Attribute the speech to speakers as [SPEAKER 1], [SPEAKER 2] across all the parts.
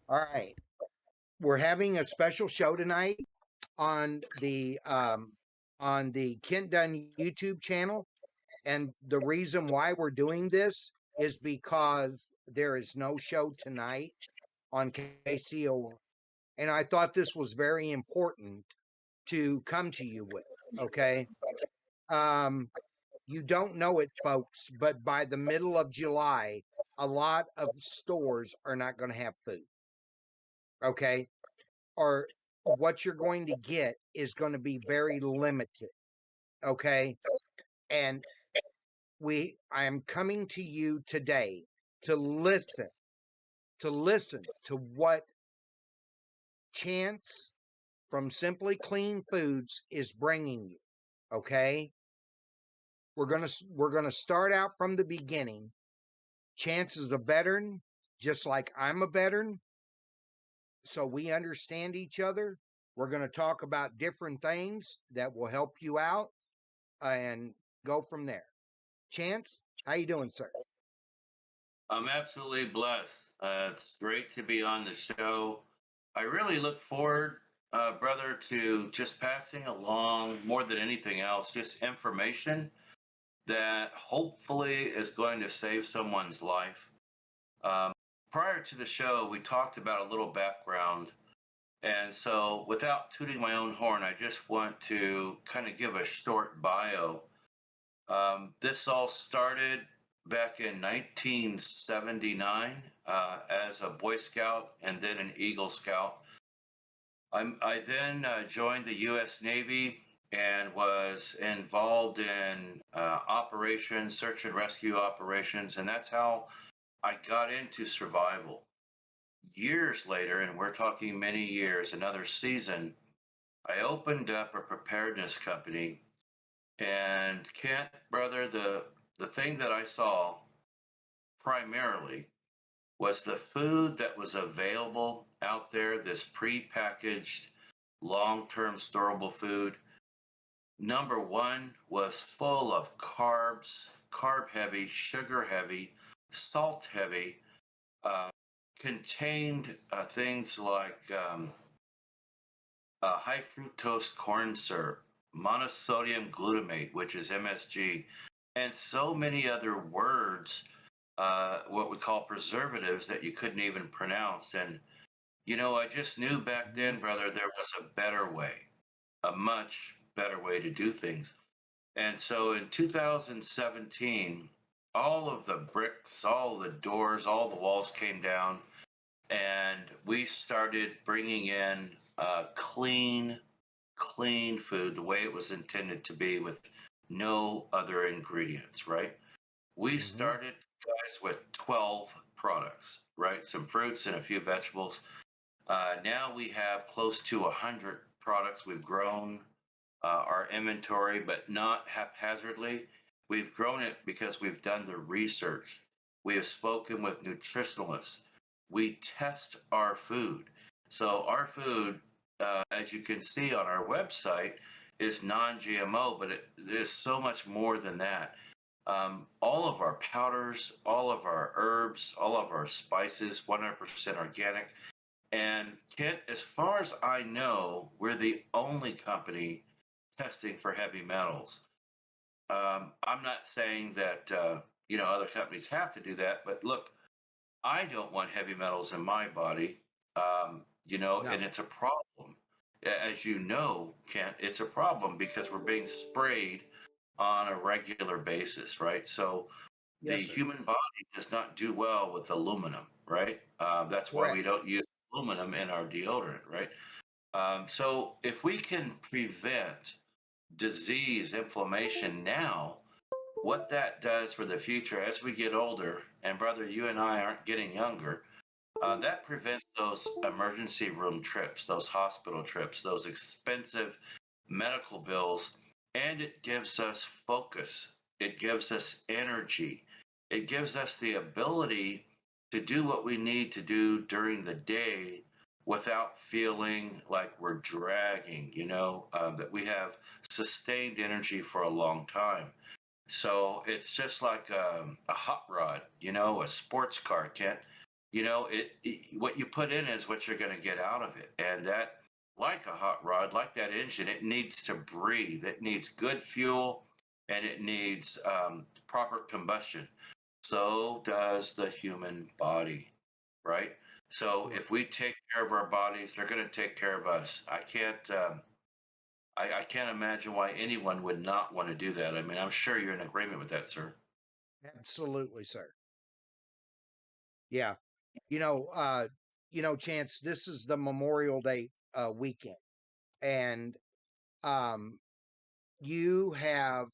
[SPEAKER 1] All right. We're having a special show tonight on the Kent Dunn YouTube channel. And the reason why we're doing this is because there is no show tonight on KCO. And I thought this was very important to come to you with. Okay. Um, you don't know it, folks, but by the middle of July, a lot of stores are not going to have food. Okay. Or what you're going to get is going to be very limited. Okay. And I am coming to you today to listen to what Chance from Simply Clean Foods is bringing you. Okay. We're going to start out from the beginning. Chance is a veteran, just like I'm a veteran. So we understand each other. We're going to talk about different things that will help you out and go from there. Chance, how you doing, sir?
[SPEAKER 2] I'm absolutely blessed. It's great to be on the show. I really look forward, brother, to just passing along more than anything else, just information that hopefully is going to save someone's life. Um, Prior to the show, we talked about a little background. And so, without tooting my own horn, I just want to kind of give a short bio. This all started back in 1979 as a Boy Scout and then an Eagle Scout. I then joined the U.S. Navy and was involved in operations, search and rescue operations, and that's how I got into survival. Years later, and we're talking many years, another season, I opened up a preparedness company. And Kent, brother, the thing that I saw primarily was the food that was available out there, this prepackaged, long-term storable food. Number one was full of carbs, carb heavy, sugar heavy, salt heavy, uh, contained things like high fructose corn syrup, monosodium glutamate, which is MSG, and so many other words, what we call preservatives that you couldn't even pronounce. And, I just knew back
[SPEAKER 1] Mhm.
[SPEAKER 2] then, brother, there was a better way, a much better way to do things. And so in 2017, all of the bricks, all the doors, all the walls came down, and we started bringing in clean food the way it was intended to be with no other ingredients, right? We
[SPEAKER 1] Mhm.
[SPEAKER 2] started, guys, with 12 products, right? Some fruits and a few vegetables. Now we have close to 100 products. We've grown our inventory, but not haphazardly. We've grown it because we've done the research. We have spoken with nutritionalists. We test our food. So, our food, as you can see on our website, is non GMO, but it is so much more than that. All of our powders, all of our herbs, all of our spices, 100% organic. And Kent, as far as I know, we're the only company testing for heavy metals. I'm not saying that other companies have to do that, but look, I don't want heavy metals in my body. And
[SPEAKER 1] No.
[SPEAKER 2] it's a problem. As you know, Kent, it's a problem because we're being sprayed on a regular basis, right? So the
[SPEAKER 1] Yes, sir.
[SPEAKER 2] human body does not do well with aluminum, right? That's why we
[SPEAKER 1] Correct.
[SPEAKER 2] don't use aluminum in our deodorant, right? So if we can prevent disease, inflammation now, what that does for the future as we get older, and brother, you and I aren't getting younger, that prevents those emergency room trips, those hospital trips, those expensive medical bills, and it gives us focus. It gives us energy. It gives us the ability to do what we need to do during the day without feeling like we're dragging, that we have sustained energy for a long time. So it's just like a hot rod, a sports car, Kent. what you put in is what you're going to get out of it. And that, like a hot rod, like that engine, it needs to breathe. It needs good fuel, and it needs proper combustion. So does the human body, right? So
[SPEAKER 1] Right.
[SPEAKER 2] if we take care of our bodies, they're going to take care of us. I can't imagine why anyone would not want to do that. I mean, I'm sure you're in agreement with that, sir.
[SPEAKER 1] Absolutely, sir. Yeah. Chance, this is the Memorial Day weekend. And um you have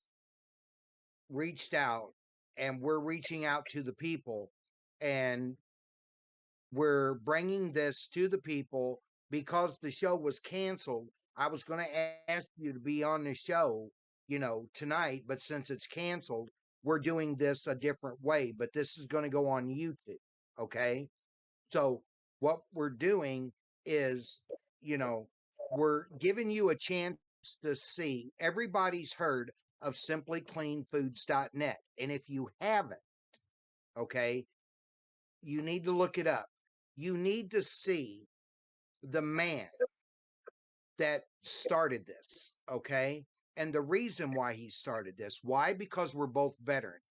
[SPEAKER 1] reached out, and we're reaching out to the people, and we're bringing this to the people because the show was canceled. I was going to ask you to be on the show, tonight, but since it's canceled, we're doing this a different way, but this is going to go on YouTube. Okay. So what we're doing is, you know, we're giving you a chance to see. Everybody's heard of simplycleanfoods.net. And if you haven't, okay, you need to look it up. You need to see the man that started this, okay? And the reason why he started this. Why? Because we're both veterans.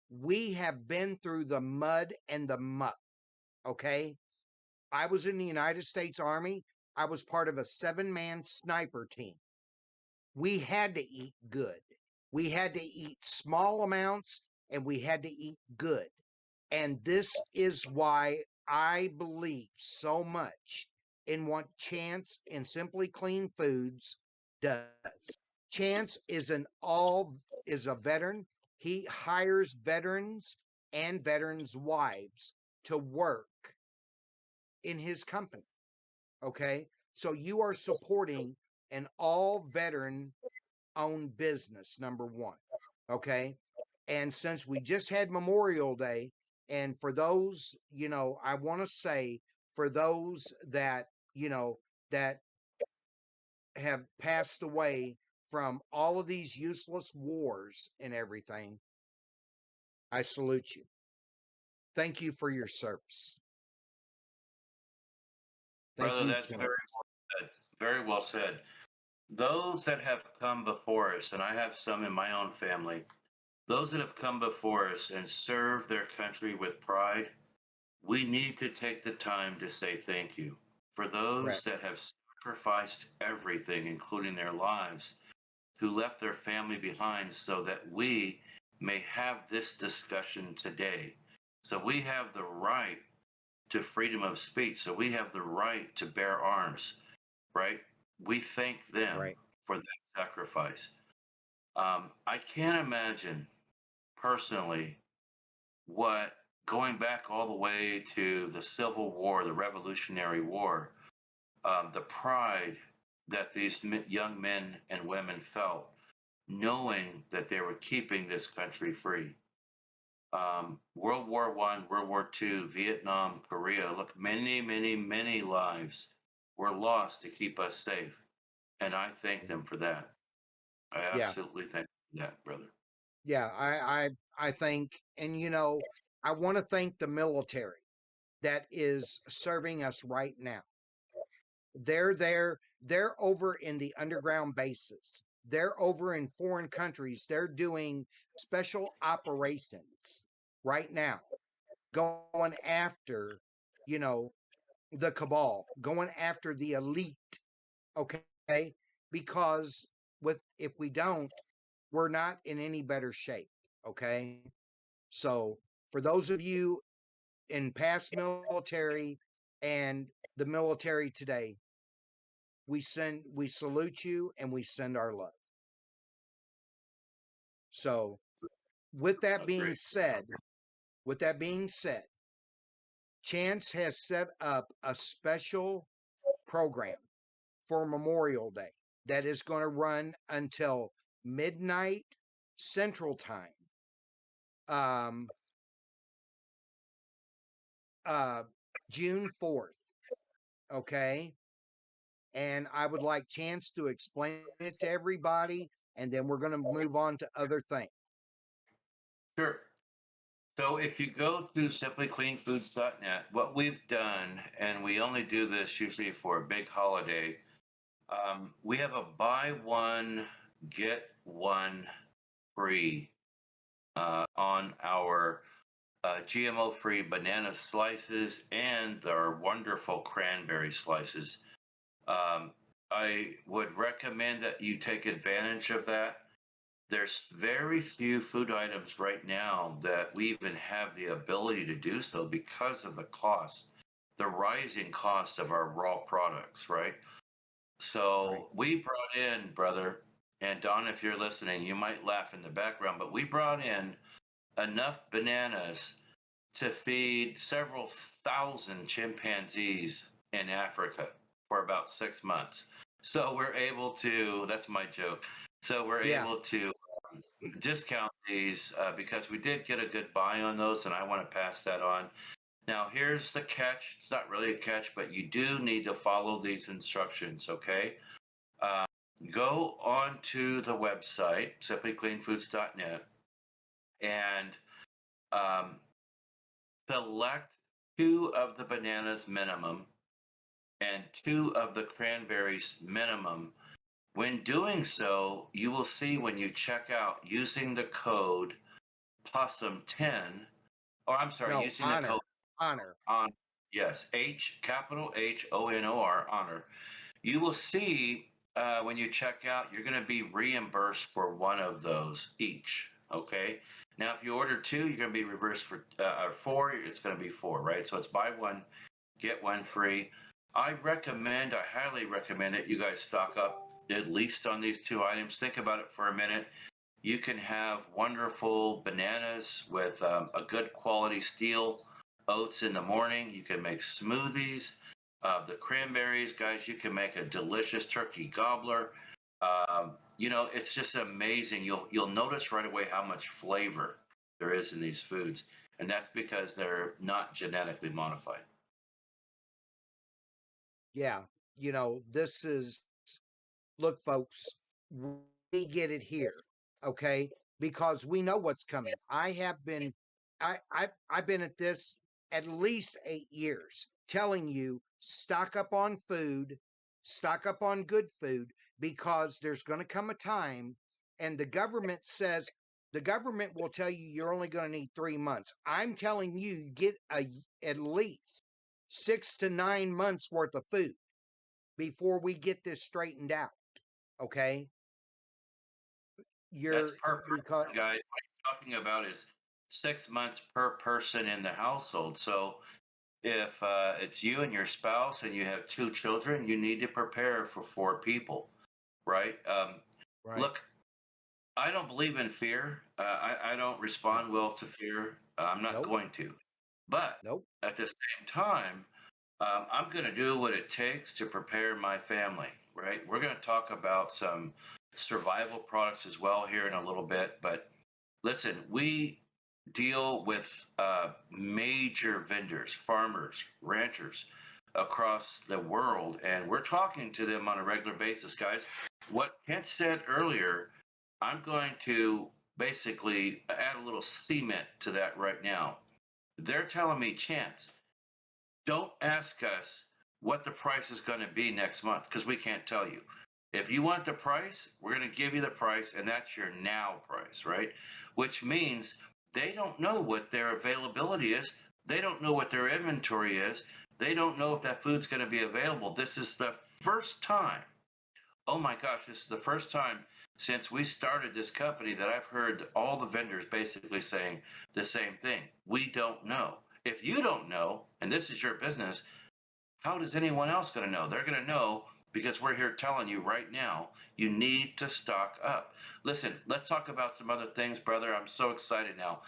[SPEAKER 1] We have been through the mud and the muck, okay? I was in the United States Army. I was part of a 7-man sniper team. We had to eat good. We had to eat small amounts, and we had to eat good. And this is why I believe so much in what Chance and Simply Clean Foods does. Chance is a veteran. He hires veterans and veterans' wives to work in his company. Okay. So you are supporting an all veteran owned business, number one. Okay. And since we just had Memorial Day, and for those, I want to say, for those that, that have passed away from all of these useless wars and everything, I salute you. Thank you for your service. Thank
[SPEAKER 2] Brother,
[SPEAKER 1] you,
[SPEAKER 2] that's very
[SPEAKER 1] Chance.
[SPEAKER 2] well said. Very well said. Those that have come before us, and I have some in my own family, those that have come before us and served their country with pride, we need to take the time to say thank you. For those
[SPEAKER 1] Correct.
[SPEAKER 2] that have sacrificed everything, including their lives, who left their family behind so that we may have this discussion today. So we have the right to freedom of speech. So we have the right to bear arms, right? We thank them
[SPEAKER 1] Right.
[SPEAKER 2] for that sacrifice. I can't imagine personally what going back all the way to the Civil War, the Revolutionary War, the pride that these young men and women felt, knowing that they were keeping this country free. World War One, World War Two, Vietnam, Korea. Look, many, many, many lives were lost to keep us safe, and I thank them for that. I
[SPEAKER 1] Yeah.
[SPEAKER 2] absolutely thank you for that, brother.
[SPEAKER 1] Yeah. I think, and I want to thank the military that is serving us right now. They're over in the underground bases. They're over in foreign countries. They're doing special operations right now, going after, you know, the cabal, going after the elite, okay? Because with if we don't, we're not in any better shape, okay? So, for those of you in past military and the military today, we salute you and we send our love. So, with that being
[SPEAKER 2] Agree.
[SPEAKER 1] said, with that being said, Chance has set up a special program for Memorial Day that is going to run until midnight Central Time, um, uh, June 4th. Okay. And I would like Chance to explain it to everybody, and then we're going to move on to other things.
[SPEAKER 2] Sure. So if you go to simplycleanfoods.net, what we've done, and we only do this usually for a big holiday, we have a buy one, get one free on our GMO free banana slices and our wonderful cranberry slices. Um, I would recommend that you take advantage of that. There's very few food items right now that we even have the ability to do so because of the cost, the rising cost of our raw products, right?
[SPEAKER 1] Right.
[SPEAKER 2] So we brought in, brother, and Don, if you're listening, you might laugh in the background, but we brought in enough bananas to feed several thousand chimpanzees in Africa for about 6 months. So we're able to, that's my joke. So we're
[SPEAKER 1] Yeah.
[SPEAKER 2] able to discount these because we did get a good buy on those, and I want to pass that on. Now, here's the catch. It's not really a catch, but you do need to follow these instructions, okay? Uh, Go on to the website, simplycleanfoods.net, and um, select two of the bananas minimum and two of the cranberries minimum. When doing so, you will see when you check out using the code possum10, or I'm sorry,
[SPEAKER 1] No,
[SPEAKER 2] using the code
[SPEAKER 1] honor. Honor.
[SPEAKER 2] on, yes, capital HONOR, honor. You will see when you check out, you're going to be reimbursed for one of those each. Okay. Now, if you order two, you're going to be reversed for four. It's going to be four, right? So it's buy one, get one free. I highly recommend it. You guys stock up at least on these two items. Think about it for a minute. You can have wonderful bananas with a good quality steel oats in the morning. You can make smoothies. The cranberries, guys, you can make a delicious turkey gobbler. It's just amazing. You'll notice right away how much flavor there is in these foods, and that's because they're not genetically modified.
[SPEAKER 1] Yeah. This is, look, folks, we get it here, okay? Because we know what's coming. I've been at this at least 8 years, telling you stock up on food, stock up on good food, because there's going to come a time, and the government will tell you you're only going to need 3 months. I'm telling you, get at least 6 to 9 months worth of food before we get this straightened out. Okay.
[SPEAKER 2] That's
[SPEAKER 1] You're
[SPEAKER 2] per
[SPEAKER 1] because
[SPEAKER 2] person, guys. What he's talking about is 6 months per person in the household. So if it's you and your spouse and you have two children, you need to prepare for four people, right?
[SPEAKER 1] right.
[SPEAKER 2] Look, I don't believe in fear. I don't
[SPEAKER 1] No,
[SPEAKER 2] respond well to fear. I'm not
[SPEAKER 1] nope,
[SPEAKER 2] going to. But
[SPEAKER 1] nope.
[SPEAKER 2] at the same time, I'm going to do what it takes to prepare my family, right? We're going to talk about some survival products as well here in a little bit. But listen, we deal with major vendors, farmers, ranchers across the world, and we're talking to them on a regular basis, guys. What Kent said earlier, I'm going to basically add a little cement to that right now. They're telling me, Chance, don't ask us what the price is going to be next month because we can't tell you. If you want the price, we're going to give you the price, and that's your now price, right? Which means they don't know what their availability is. They don't know what their inventory is. They don't know if that food's going to be available. This is the first time. Oh my gosh, this is the first time since we started this company that I've heard all the vendors basically saying the same thing. We don't know. If you don't know, and this is your business, how does anyone else going to know? They're going to know because we're here telling you right now, you need to stock up. Listen, let's talk about some other things, brother. I'm so excited now.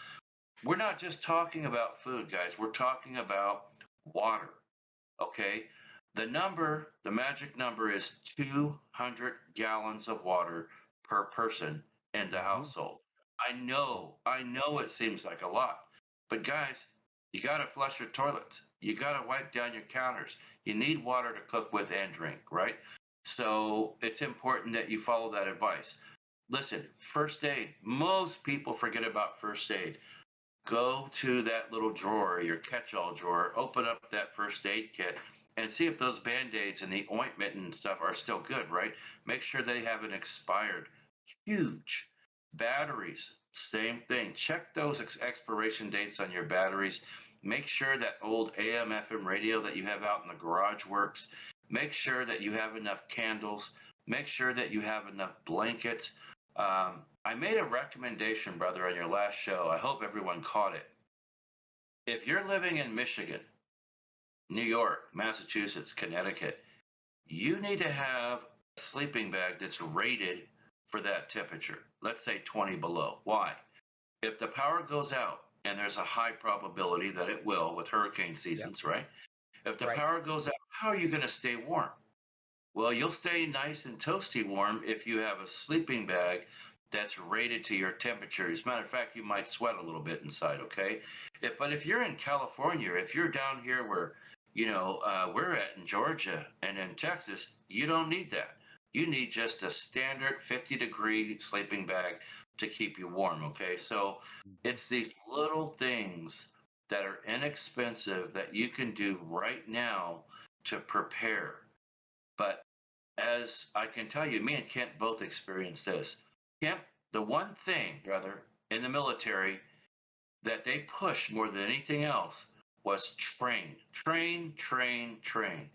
[SPEAKER 2] We're not just talking about food, guys. We're talking about water. Okay. The magic number is 200 gallons of water per person in the
[SPEAKER 1] Hmm.
[SPEAKER 2] household. I know it seems like a lot, but guys, you got to flush your toilets. You got to wipe down your counters. You need water to cook with and drink, right? So it's important that you follow that advice. Listen, first aid, most people forget about first aid. go to that little drawer, your catch-all drawer, open up that first aid kit, and see if those band-aids and the ointment and stuff are still good, right? Make sure they haven't expired. Huge. Batteries, same thing. Check those expiration dates on your batteries. Make sure that old AM, FM radio that you have out in the garage works. Make sure that you have enough candles. Make sure that you have enough blankets. I made a recommendation, brother, on your last show. I hope everyone caught it. If you're living in Michigan, New York, Massachusetts, Connecticut, you need to have a sleeping bag that's rated for that temperature. Let's say 20 below. Why? If the power goes out, and there's a high probability that it will with hurricane
[SPEAKER 1] Yep.
[SPEAKER 2] seasons, right? If the
[SPEAKER 1] Right.
[SPEAKER 2] power goes out, how are you going to stay warm? Well, you'll stay nice and toasty warm if you have a sleeping bag that's rated to your temperature. As a matter of fact, you might sweat a little bit inside, okay? But if you're in California, if you're down here where, we're at in Georgia and in Texas, you don't need that. You need just a standard 50-degree sleeping bag to keep you warm, okay? So
[SPEAKER 1] Mhm.
[SPEAKER 2] it's these little things that are inexpensive that you can do right now to prepare. But as I can tell you, me and Kent both experienced this. Kent, the one thing, brother, in the military that they pushed more than anything else was train, train, train, train.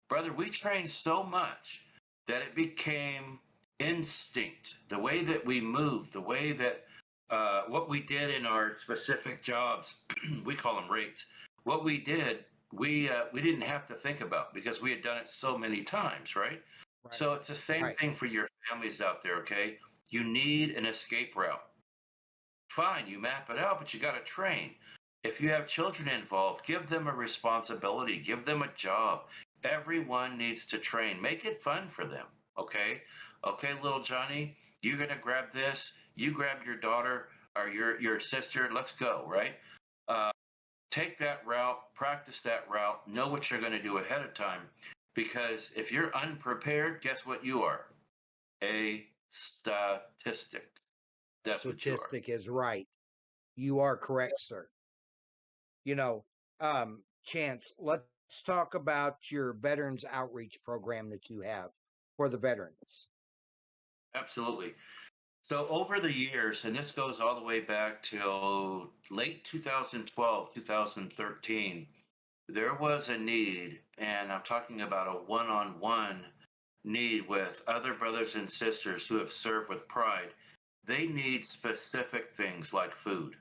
[SPEAKER 2] Brother, we trained so much that it became instinct. The way that we moved, the way that what we did in our specific jobs, we call them rates. What we did, we didn't have to think about because we had done it so many times, right?
[SPEAKER 1] Right.
[SPEAKER 2] So it's the same
[SPEAKER 1] Right.
[SPEAKER 2] thing for your families out there, okay? You need an escape route. Fine, you map it out, but you got to train. If you have children involved, give them a responsibility, give them a job. Everyone needs to train. Make it fun for them. Okay. Okay, little Johnny, you're gonna grab this. You grab your daughter or your sister. Let's go. Right. Uh, Take that route. Practice that route. Know what you're going to do ahead of time, because if you're unprepared, guess what you are? A statistic. That's what you are.
[SPEAKER 1] Statistic is right. You are correct, sir. You know, Chance, let's talk about your veterans outreach program that you have for the veterans.
[SPEAKER 2] Absolutely. So over the years, and this goes all the way back till late 2012, 2013, there was a need, and I'm talking about a one-on-one need with other brothers and sisters who have served with pride. They need specific things like food.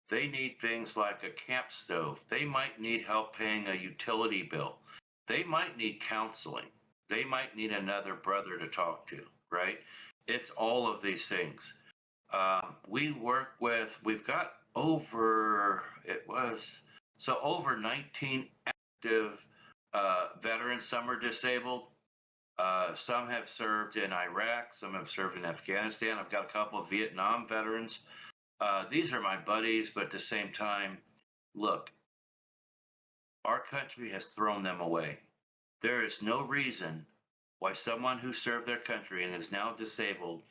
[SPEAKER 2] They need things like a camp stove. They might need help paying a utility bill. They might need counseling. They might need another brother to talk to, right? It's all of these things. We've got over 19 active veterans. Some are disabled. Some have served in Iraq. Some have served in Afghanistan. I've got a couple of Vietnam veterans. These are my buddies, but at the same time, look, our country has thrown them away. There is no reason why someone who served their country and is now disabled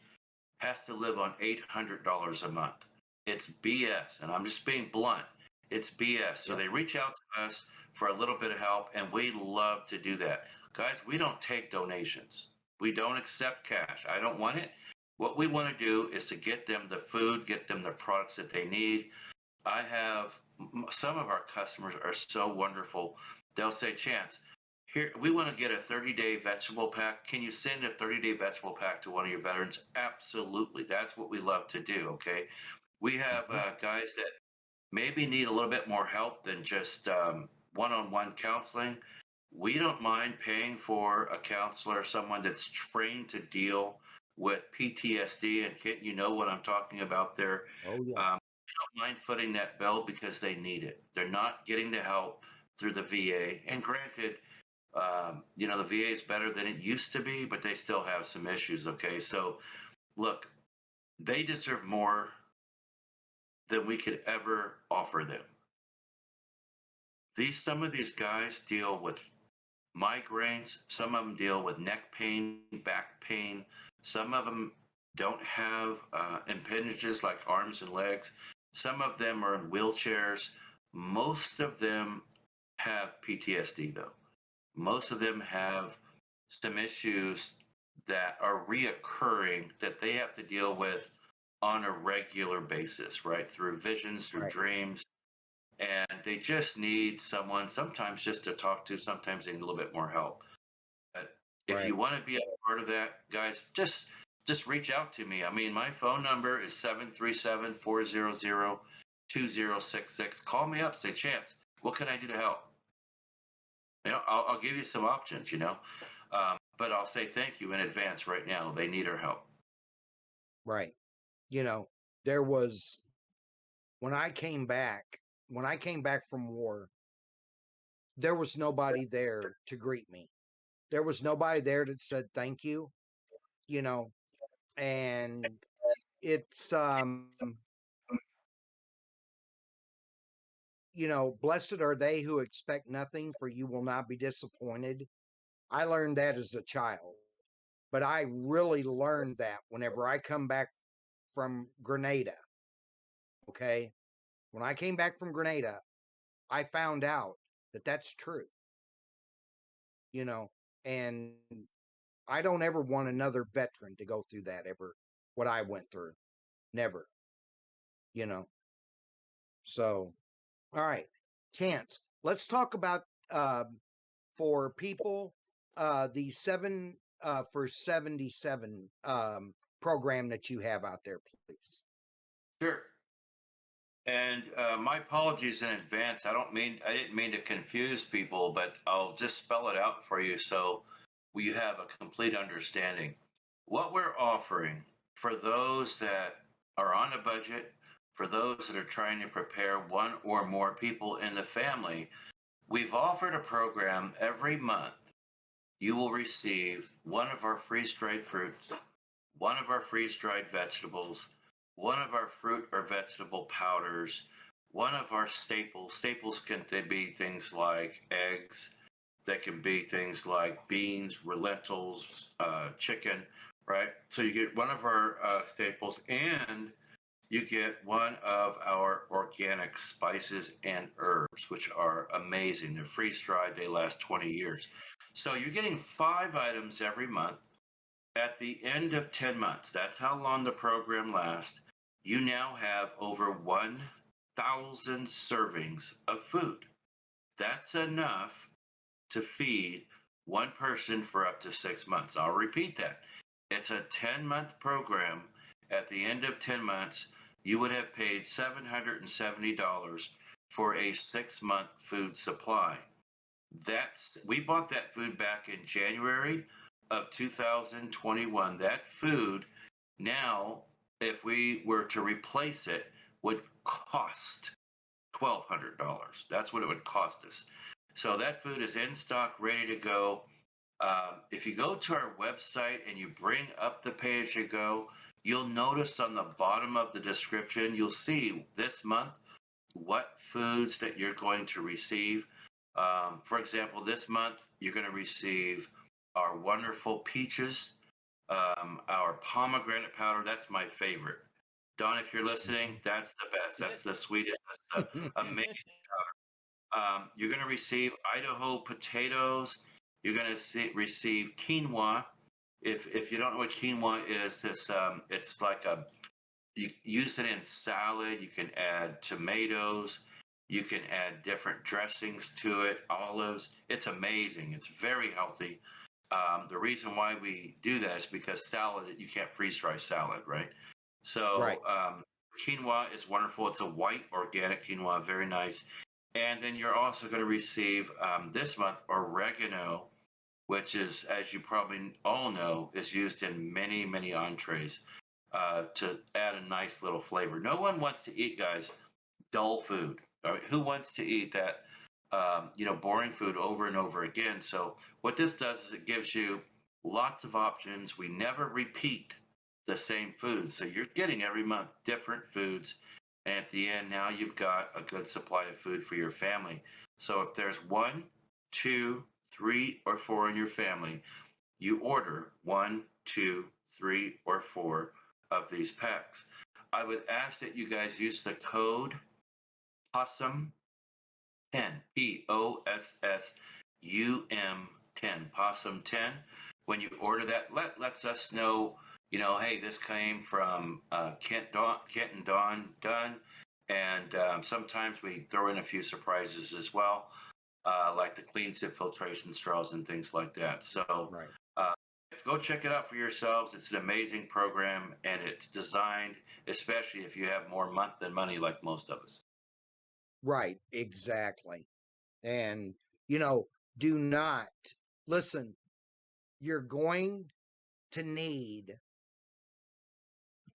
[SPEAKER 2] has to live on $800 a month. It's BS. And I'm just being blunt. It's BS. So
[SPEAKER 1] Yep.
[SPEAKER 2] they reach out to us for a little bit of help, and we love to do that. Guys, we don't take donations, we don't accept cash. I don't want it. What we want to do is to get them the food, get them the products that they need. I have some of our customers are so wonderful. They'll say, Chance, here we want to get a 30-day vegetable pack. Can you send a 30-day vegetable pack to one of your veterans? Absolutely. That's what we love to do. Okay. We have
[SPEAKER 1] Mhm.
[SPEAKER 2] guys that maybe need a little bit more help than just one-on-one counseling. We don't mind paying for a counselor, someone that's trained to deal with PTSD. And Kit, you know what I'm talking about there.
[SPEAKER 1] Oh yeah.
[SPEAKER 2] Don't mind footing that bill because they need it. They're not getting the help through the VA. And granted, the VA is better than it used to be, but they still have some issues. Okay. So look, they deserve more than we could ever offer them. Some of these guys deal with migraines. Some of them deal with neck pain, back pain. Some of them don't have appendages like arms and legs. Some of them are in wheelchairs. Most of them have PTSD, though. Most of them have some issues that are reoccurring that they have to deal with on a regular basis, right? Through visions, through
[SPEAKER 1] Right.
[SPEAKER 2] dreams. And they just need someone sometimes just to talk to. Sometimes they need a little bit more help. But if you
[SPEAKER 1] Right.
[SPEAKER 2] want to be a part of that, guys, just reach out to me. I mean, my phone number is 737-400-2066. Call me up, say, Chance, what can I do to help? I'll give you some options, but I'll say thank you in advance right now. They need our help.
[SPEAKER 1] Right. You know, there was when I came back, when I came back from war, there was nobody there to greet me. There was nobody there that said thank you, you know, and it's blessed are they who expect nothing, for you will not be disappointed. I learned that as a child, but I really learned that whenever I come back from Grenada. Okay. When I came back from Grenada, I found out that that's true, you know, and I don't ever want another veteran to go through that ever, what I went through. Never, you know. So, all right, Chance, let's talk about for people the 7 for 77 program that you have out there, please.
[SPEAKER 2] Sure. And my apologies in advance. I didn't mean to confuse people, but I'll just spell it out for you so we have a complete understanding. What we're offering for those that are on a budget, for those that are trying to prepare one or more people in the family, we've offered a program every month. You will receive one of our freeze-dried fruits, one of our freeze-dried vegetables, one of our fruit or vegetable powders, one of our staples. Staples can be things like eggs, that can be things like beans, lentils, chicken, right? So you get one of our staples, and you get one of our organic spices and herbs, which are amazing. They're freeze dried, they last 20 years. So you're getting 5 items every month. At the end of 10 months, that's how long the program lasts, you now have over 1,000 servings of food. That's enough to feed one person for up to 6 months. I'll repeat that. It's a 10-month program. At the end of 10 months, you would have paid $770 for a 6-month food supply. We bought that food back in January of 2021. That food now, if we were to replace it, would cost $1,200. That's what it would cost us. So that food is in stock, ready to go. If you go to our website and you bring up the pay as you go, you'll notice on the bottom of the description, you'll see this month what foods that you're going to receive. For example, this month you're going to receive our wonderful peaches, our pomegranate powder. That's my favorite. Don, if you're listening, that's the best. That's the sweetest. That's the amazing. You're going to receive Idaho potatoes. You're going to receive quinoa. If you don't know what quinoa is, it's like you use it in salad. You can add tomatoes. You can add different dressings to it, olives. It's amazing. It's very healthy. The reason why we do that is because salad, you can't freeze dry salad, right?
[SPEAKER 1] Right.
[SPEAKER 2] So quinoa is wonderful. It's a white organic quinoa, very nice. And then you're also going to receive this month oregano, which is, as you probably all know, is used in many, many entrees to add a nice little flavor. No one wants to eat, guys, dull food. All right? Who wants to eat that, boring food over and over again? So what this does is it gives you lots of options. We never repeat the same foods. So you're getting every month different foods. And at the end, now you've got a good supply of food for your family. So if there's 1, 2, 3, or 4 in your family, you order 1, 2, 3, or 4 of these packs. I would ask that you guys use the code POSSUM 10, POSSUM 10, Possum 10. When you order that, lets us know, hey, this came from Kent and Dawn Dunn. And sometimes we throw in a few surprises as well, like the clean sip filtration straws and things like that. So
[SPEAKER 1] Right.
[SPEAKER 2] uh, go check it out for yourselves. It's an amazing program, and it's designed, especially if you have more month than money like most of us.
[SPEAKER 1] Right. Exactly. And, you know, do not listen, you're going to need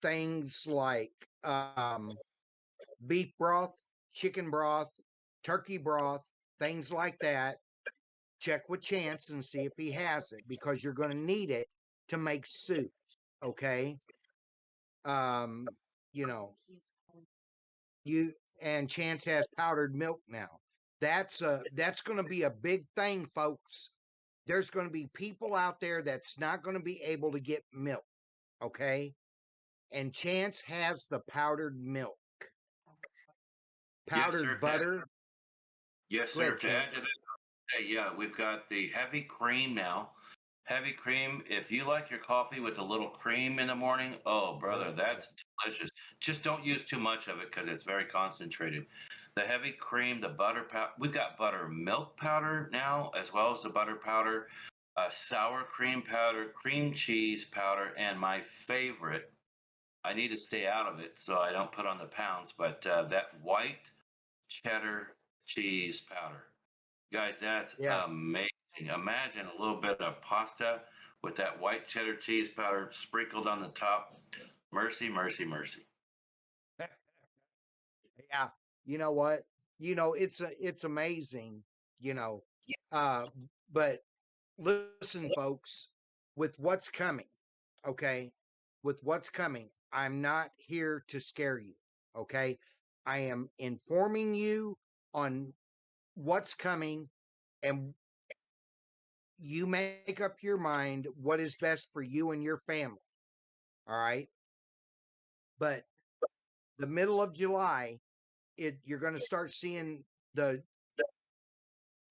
[SPEAKER 1] things like beef broth, chicken broth, turkey broth, things like that. Check with Chance and see if he has it because you're going to need it to make soups. Okay. Um, you know, you and Chance has powdered milk now. That's going to be a big thing, folks. There's going to be people out there that's not going to be able to get milk. Okay. And Chance has the powdered milk,
[SPEAKER 2] Yes, sir.
[SPEAKER 1] powdered butter.
[SPEAKER 2] Yes,
[SPEAKER 1] Go
[SPEAKER 2] sir.
[SPEAKER 1] ahead,
[SPEAKER 2] To add
[SPEAKER 1] Chance.
[SPEAKER 2] to that, yeah, we've got the heavy cream now. Heavy cream. If you like your coffee with a little cream in the morning, oh,
[SPEAKER 1] Oh,
[SPEAKER 2] brother,
[SPEAKER 1] yeah.
[SPEAKER 2] that's delicious. Just don't use too much of it because it's very concentrated. The heavy cream, the butter powder. We've got buttermilk powder now, as well as the butter powder, sour cream powder, cream cheese powder, and my favorite. I need to stay out of it so I don't put on the pounds, but that white cheddar cheese powder. Guys, that's
[SPEAKER 1] Yeah.
[SPEAKER 2] amazing. Imagine a little bit of pasta with that white cheddar cheese powder sprinkled on the top. Mercy, mercy, mercy.
[SPEAKER 1] Yeah. You know what? It's amazing, you know. Uh but listen, folks, with what's coming, okay? With what's coming, I'm not here to scare you, okay? I am informing you on what's coming, and you make up your mind what is best for you and your family, all right? But the middle of July, you're going to start seeing the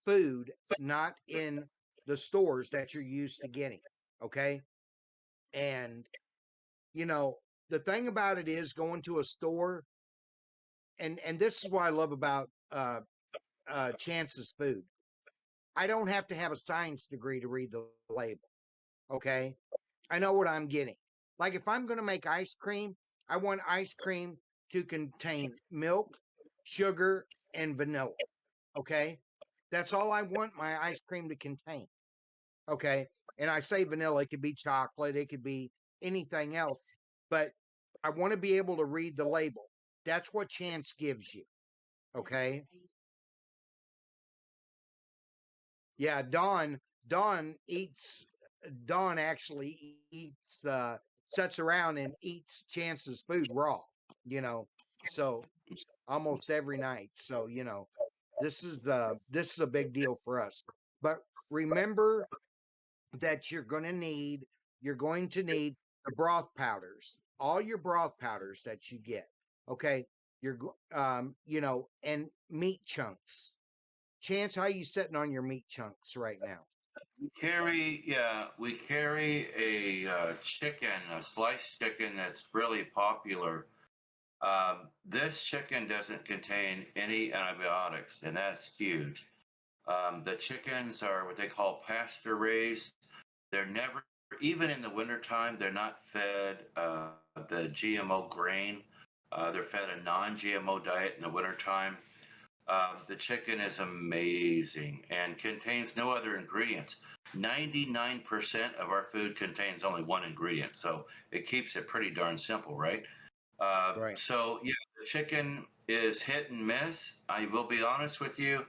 [SPEAKER 1] food not in the stores that you're used to getting, okay? And you know, the thing about it is going to a store, and this is what I love about Chance's food. I don't have to have a science degree to read the label. Okay. I know what I'm getting. Like if I'm going to make ice cream, I want ice cream to contain milk, sugar, and vanilla. Okay. That's all I want my ice cream to contain. Okay. And I say vanilla, it could be chocolate, it could be anything else, but I want to be able to read the label. That's what Chance gives you. Okay. Yeah. Dawn eats, Dawn actually eats, sits around and eats Chance's food raw, you know, so almost every night. So, this is a big deal for us. But remember, that you're going to need the broth powders, all your broth powders that you get. Okay. And meat chunks. Chance, how you sitting on your meat chunks right now?
[SPEAKER 2] We carry a chicken, a sliced chicken that's really popular. This chicken doesn't contain any antibiotics, and that's huge. The chickens are what they call pasture raised. They're never, even in the wintertime, they're not fed the GMO grain. They're fed a non GMO diet in the wintertime. The chicken is amazing and contains no other ingredients. 99% of our food contains only one ingredient. So it keeps it pretty darn simple, right?
[SPEAKER 1] Right.
[SPEAKER 2] Yeah, the chicken is hit and miss. I will be honest with you.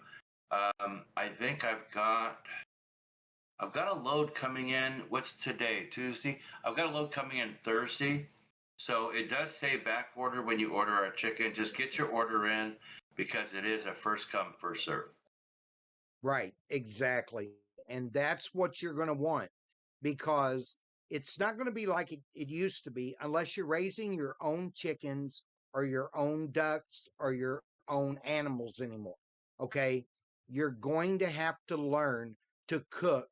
[SPEAKER 2] I think I've got a load coming in. What's today? Tuesday. I've got a load coming in Thursday. So it does say back order when you order our chicken. Just get your order in because it is a first come, first serve.
[SPEAKER 1] Right. Exactly. And that's what you're going to want because it's not going to be like it used to be unless you're raising your own chickens or your own ducks or your own animals anymore. Okay. You're going to have to learn to cook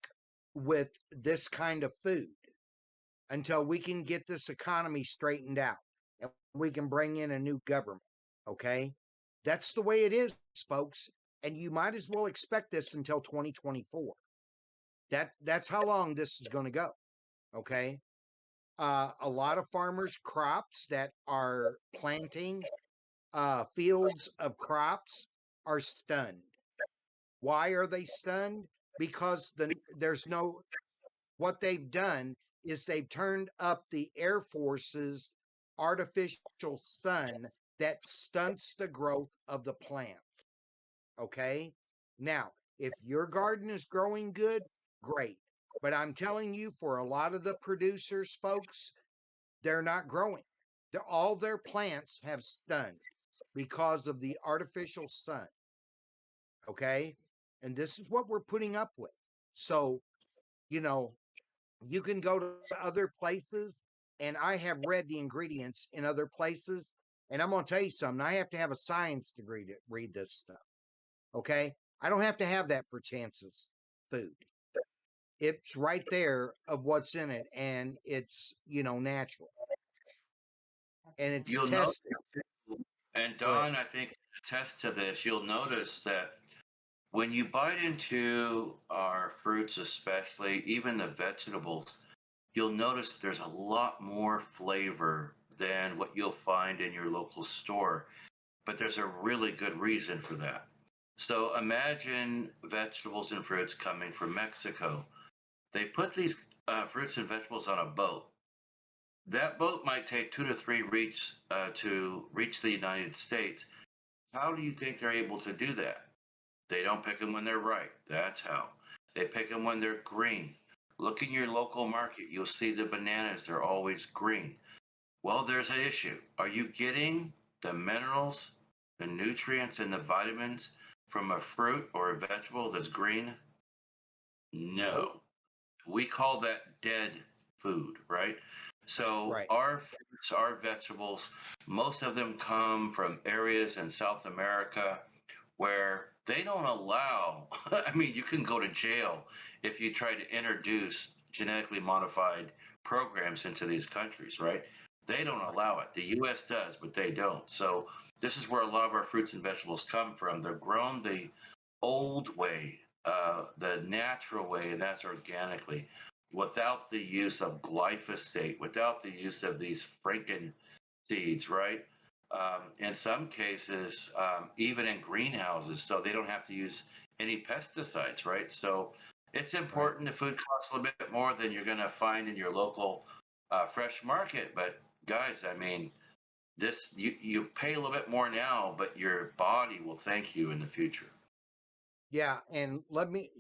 [SPEAKER 1] with this kind of food until we can get this economy straightened out and we can bring in a new government. Okay. That's the way it is, folks. And you might as well expect this until 2024. That's how long this is going to go. Okay. A lot of farmers' crops that are planting fields of crops are stunned. Why are they stunned? Because there's no, what they've done is they've turned up the Air Force's artificial sun that stunts the growth of the plants. Okay. Now, if your garden is growing good, great. But I'm telling you, for a lot of the producers, folks, they're not growing. All their plants have stunned because of the artificial sun. Okay. And this is what we're putting up with. So, you know, you can go to other places, and I have read the ingredients in other places. And I'm going to tell you something. I have to have a science degree to read this stuff. Okay. I don't have to have that for Chance's food. It's right there of what's in it, and it's, natural and it's
[SPEAKER 2] You'll notice,
[SPEAKER 1] tested.
[SPEAKER 2] and
[SPEAKER 1] Go ahead.
[SPEAKER 2] Don, I think, attest to this. You'll notice that when you bite into our fruits, especially even the vegetables, you'll notice there's a lot more flavor than what you'll find in your local store. But there's a really good reason for that. So imagine vegetables and fruits coming from Mexico. They put these fruits and vegetables on a boat. That boat might take 2 to 3 weeks to reach the United States. How do you think they're able to do that? They don't pick them when they're ripe. That's how. They pick them when they're green. Look in your local market. You'll see the bananas. They're always green. Well, there's an issue. Are you getting the minerals, the nutrients, and the vitamins from a fruit or a vegetable that's green?
[SPEAKER 1] Nope.
[SPEAKER 2] No. We call that dead food, right? So
[SPEAKER 1] Right.
[SPEAKER 2] our fruits, our vegetables, most of them come from areas in South America where they don't allow, I mean, you can go to jail if you try to introduce genetically modified programs into these countries, right? They don't
[SPEAKER 1] Right.
[SPEAKER 2] allow it. The US does, but they don't. So this is where a lot of our fruits and vegetables come from. They're grown the old way, the natural way, and that's organically, without the use of glyphosate, without the use of these freaking seeds, right? In some cases, even in greenhouses, so they don't have to use any pesticides, right? So it's
[SPEAKER 1] Right.
[SPEAKER 2] important. The food costs a little bit more than you're going to find in your local fresh market, but guys, I mean, this you pay a little bit more now, but your body will thank you in the future.
[SPEAKER 1] Yeah. And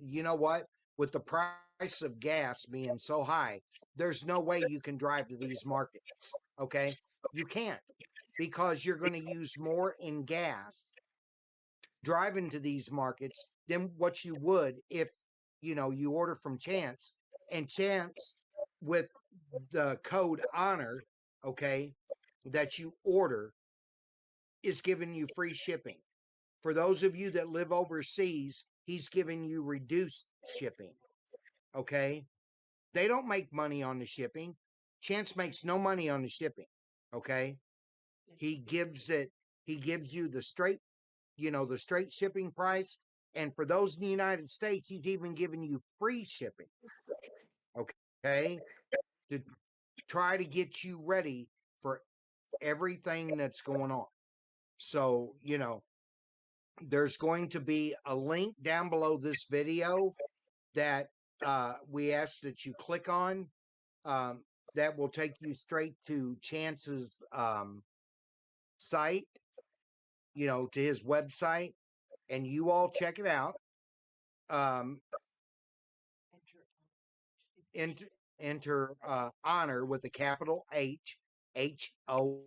[SPEAKER 1] you know what? With the price of gas being so high, there's no way you can drive to these markets. Okay. You can't, because you're going to use more in gas driving to these markets than what you would if, you order from Chance, and Chance, with the code honor, okay, that you order, is giving you free shipping. For those of you that live overseas, he's giving you reduced shipping. Okay. They don't make money on the shipping. Chance makes no money on the shipping. Okay. He gives it, he gives you the straight shipping price. And for those in the United States, he's even giving you free shipping. Okay. To try to get you ready for everything that's going on. So, there's going to be a link down below this video that we ask that you click on. Um, that will take you straight to Chance's site, to his website, and you all check it out. Um, enter, enter honor with a capital HHONOR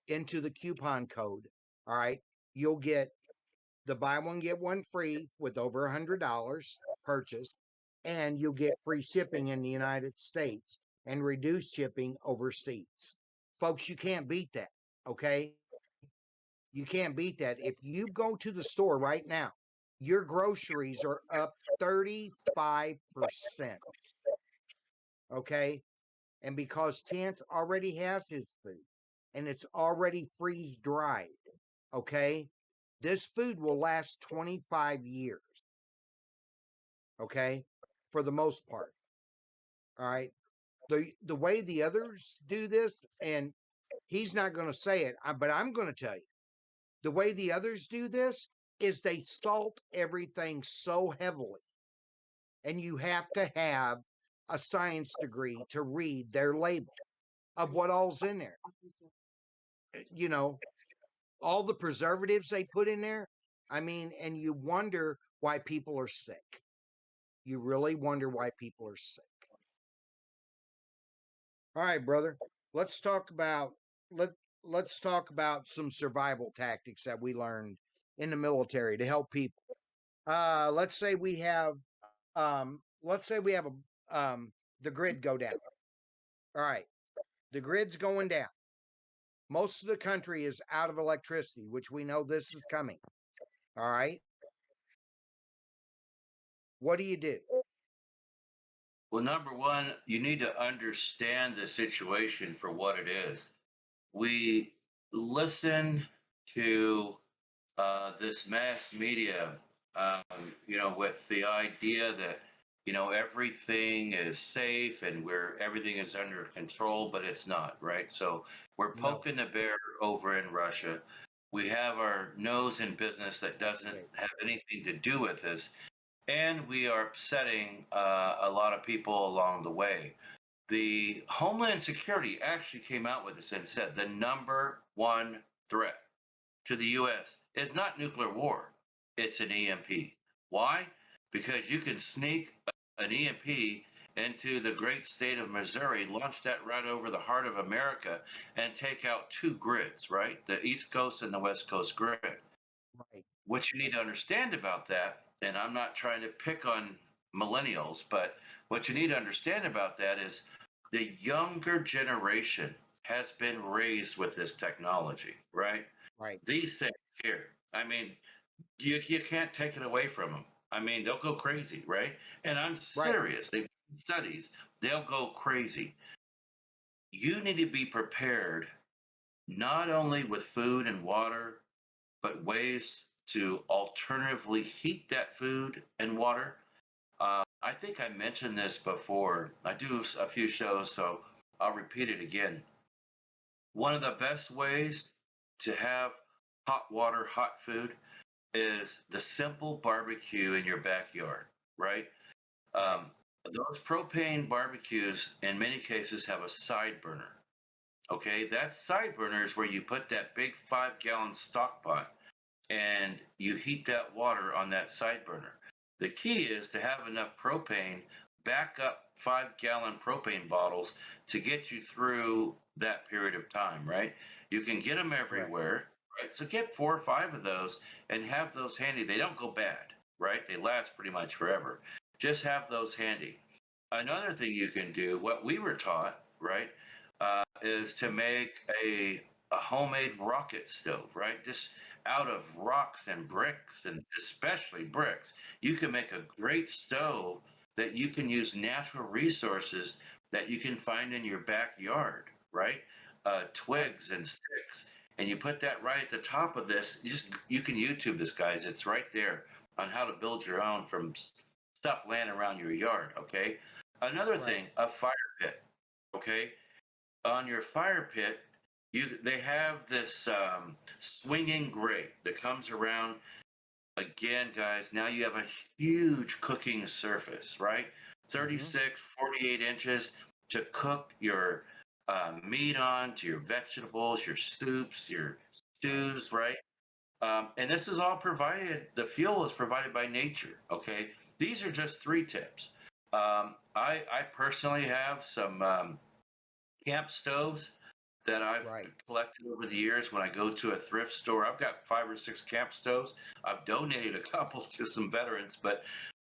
[SPEAKER 1] into the coupon code. All right. You'll get the buy one, get one free with over $100 purchase. and you'll get free shipping in the United States and reduced shipping overseas. Folks, you can't beat that. Okay. You can't beat that. If you go to the store right now, your groceries are up 35%. Okay. And because Chance already has his food and it's already freeze dried, okay, this food will last 25 years. Okay. For the most part. All right. The way the others do this, and he's not going to say it, but I'm going to tell you the way the others do this is they salt everything so heavily, and you have to have a science degree to read their label of what all's in there. You know, all the preservatives they put in there. I mean, and you wonder why people are sick. You really wonder why people are sick. All right, brother. Let's talk about let let's talk about some survival tactics that we learned in the military to help people. Let's say we have the grid go down. All right, the grid's going down. Most of the country is out of electricity, which we know this is coming. All right, what do you do?
[SPEAKER 2] Well, number one, you need to understand the situation for what it is. We listen to this mass media, with the idea that everything is safe and where everything is under control, but it's not, right? So we're
[SPEAKER 1] No.
[SPEAKER 2] poking the bear over in Russia. We have our nose in business that doesn't
[SPEAKER 1] Okay.
[SPEAKER 2] have anything to do with this, and we are upsetting a lot of people along the way. The Homeland Security actually came out with this and said the number one threat to the US is not nuclear war, it's an EMP. Why? Because you can sneak an EMP into the great state of Missouri, launch that right over the heart of America, and take out two grids, right? The East Coast and the West Coast grid.
[SPEAKER 1] Right.
[SPEAKER 2] What you need to understand about that, and I'm not trying to pick on millennials, but what you need to understand about that is the younger generation has been raised with this technology, right?
[SPEAKER 1] Right.
[SPEAKER 2] These things here, I mean, you can't take it away from them. I mean, they'll go crazy, right? And I'm
[SPEAKER 1] Right.
[SPEAKER 2] serious. They've done studies, they'll go crazy. You need to be prepared not only with food and water, but ways to alternatively heat that food and water. I think I mentioned this before. I do a few shows, so I'll repeat it again. One of the best ways to have hot water, hot food is the simple barbecue in your backyard, right?
[SPEAKER 1] Right.
[SPEAKER 2] Um, those propane barbecues, in many cases, have a side burner. Okay, that side burner is where you put that big 5 gallon stock pot and you heat that water on that side burner. The key is to have enough propane, back up 5 gallon propane bottles to get you through that period of time, right? You can get them
[SPEAKER 1] Correct.
[SPEAKER 2] everywhere, right? So get 4 or 5 of those and have those handy. They don't go bad, right? They last pretty much forever. Just have those handy. Another thing you can do, what we were taught, right, is to make a homemade rocket stove, right? Just out of rocks and bricks, and especially bricks. You can make a great stove that you can use natural resources that you can find in your backyard, right?
[SPEAKER 1] Right.
[SPEAKER 2] Twigs and sticks. And you put that right at the top of this. You can YouTube this, guys. It's right there on how to build your own from stuff laying around your yard. Okay. Another
[SPEAKER 1] Right.
[SPEAKER 2] thing, a fire pit. Okay, on your fire pit, they have this swinging grate that comes around. Again, guys, now you have a huge cooking surface, right?
[SPEAKER 1] Mm-hmm.
[SPEAKER 2] 36, 48 inches to cook your meat on, to your vegetables, your soups, your
[SPEAKER 1] Right.
[SPEAKER 2] stews, right? And this is all provided, the fuel is provided by nature, okay? These are just three tips. I personally have some camp stoves that I've
[SPEAKER 1] Right.
[SPEAKER 2] collected over the years when I go to a thrift store. I've got 5 or 6 camp stoves. I've donated a couple to some veterans, but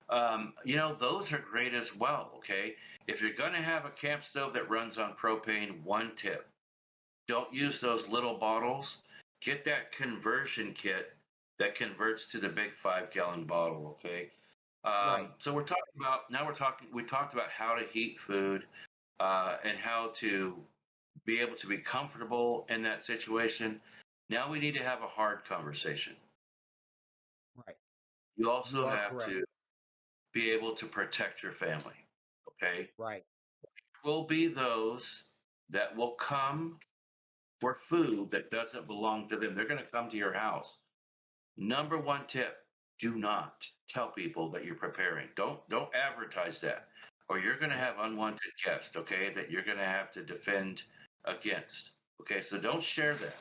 [SPEAKER 2] Those are great as well. Okay. If you're going to have a camp stove that runs on propane, one tip: don't use those little bottles. Get that conversion kit that converts to the big 5 gallon bottle. Okay.
[SPEAKER 1] Right.
[SPEAKER 2] So we talked about how to heat food and how to be able to be comfortable in that situation. Now we need to have a hard conversation.
[SPEAKER 1] Right.
[SPEAKER 2] You
[SPEAKER 1] You
[SPEAKER 2] also
[SPEAKER 1] are
[SPEAKER 2] have
[SPEAKER 1] correct.
[SPEAKER 2] to be able to protect your family. Okay.
[SPEAKER 1] Right.
[SPEAKER 2] Will be those that will come for food that doesn't belong to them. They're going to come to your house. Number one tip: do not tell people that you're preparing. Don't advertise that, or you're going to
[SPEAKER 1] Right.
[SPEAKER 2] have unwanted guests. Okay, that you're going to have to defend against. Okay, so don't share that.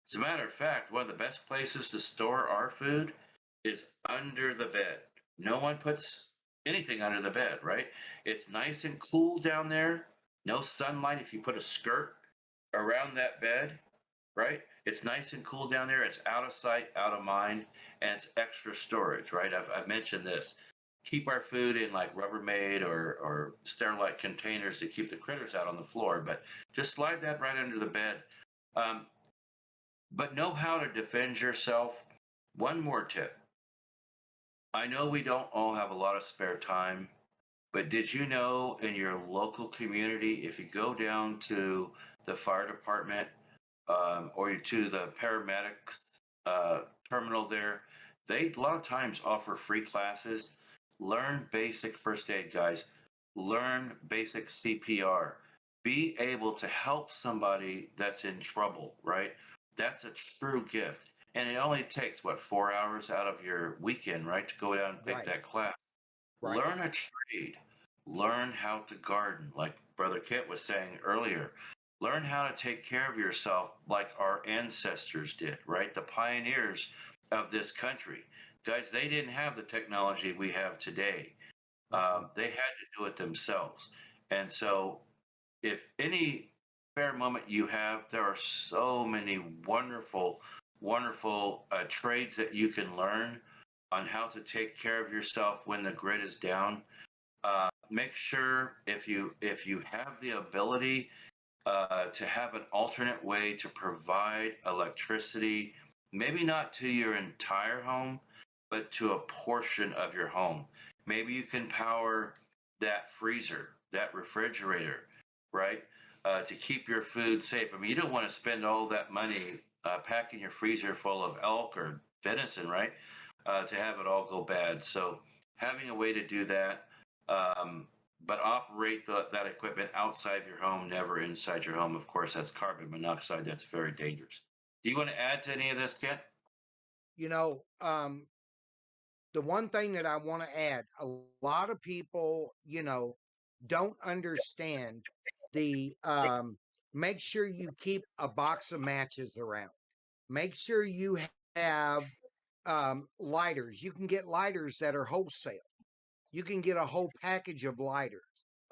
[SPEAKER 2] As a matter of fact, one of the best places to store our food is under the bed. No one puts anything under the bed, right? It's nice and cool down there. No sunlight. If you put a skirt around that bed, right? It's nice and cool down there. It's out of sight, out of mind, and it's extra storage, right? I've mentioned this. Keep our food in like Rubbermaid or Sterilite containers to keep the critters out on the floor, but just slide that right under the bed. Um, but know how to defend yourself. One more tip: I know we don't all have a lot of spare time, but did you know in your local community, if you go down to the fire department or to the paramedics terminal there, they a lot of times offer free classes. Learn basic first aid, guys. Learn basic CPR. Be able to help somebody that's in trouble, right? That's a true gift. And it only takes, what, 4 hours out of your weekend, right, to go down and take
[SPEAKER 1] Right.
[SPEAKER 2] that class.
[SPEAKER 1] Right.
[SPEAKER 2] Learn a trade. Learn how to garden, like Brother Kit was saying earlier. Learn how to take care of yourself like our ancestors did, right? The pioneers of this country. Guys, they didn't have the technology we have today.
[SPEAKER 1] Mm-mm.
[SPEAKER 2] They had to do it themselves. And so, if any spare moment you have, there are so many wonderful, wonderful trades that you can learn on how to take care of yourself when the grid is down. Make sure if you have the ability to have an alternate way to provide electricity, maybe not to your entire home, but to a portion of your home. Maybe you can power that freezer, that refrigerator, right? To keep your food safe. I mean, you don't want to spend all that money packing your freezer full of elk or venison, right? To have it all go bad. So, having a way to do that. Um, but operate that equipment outside of your home, never inside your home. Of course, that's carbon monoxide. That's very dangerous. Do you want to add to any of this, Kent?
[SPEAKER 1] You know, the one thing that I want to add, a lot of people, don't understand the make sure you keep a box of matches around. Make sure you have lighters. You can get lighters that are wholesale. You can get a whole package of lighters.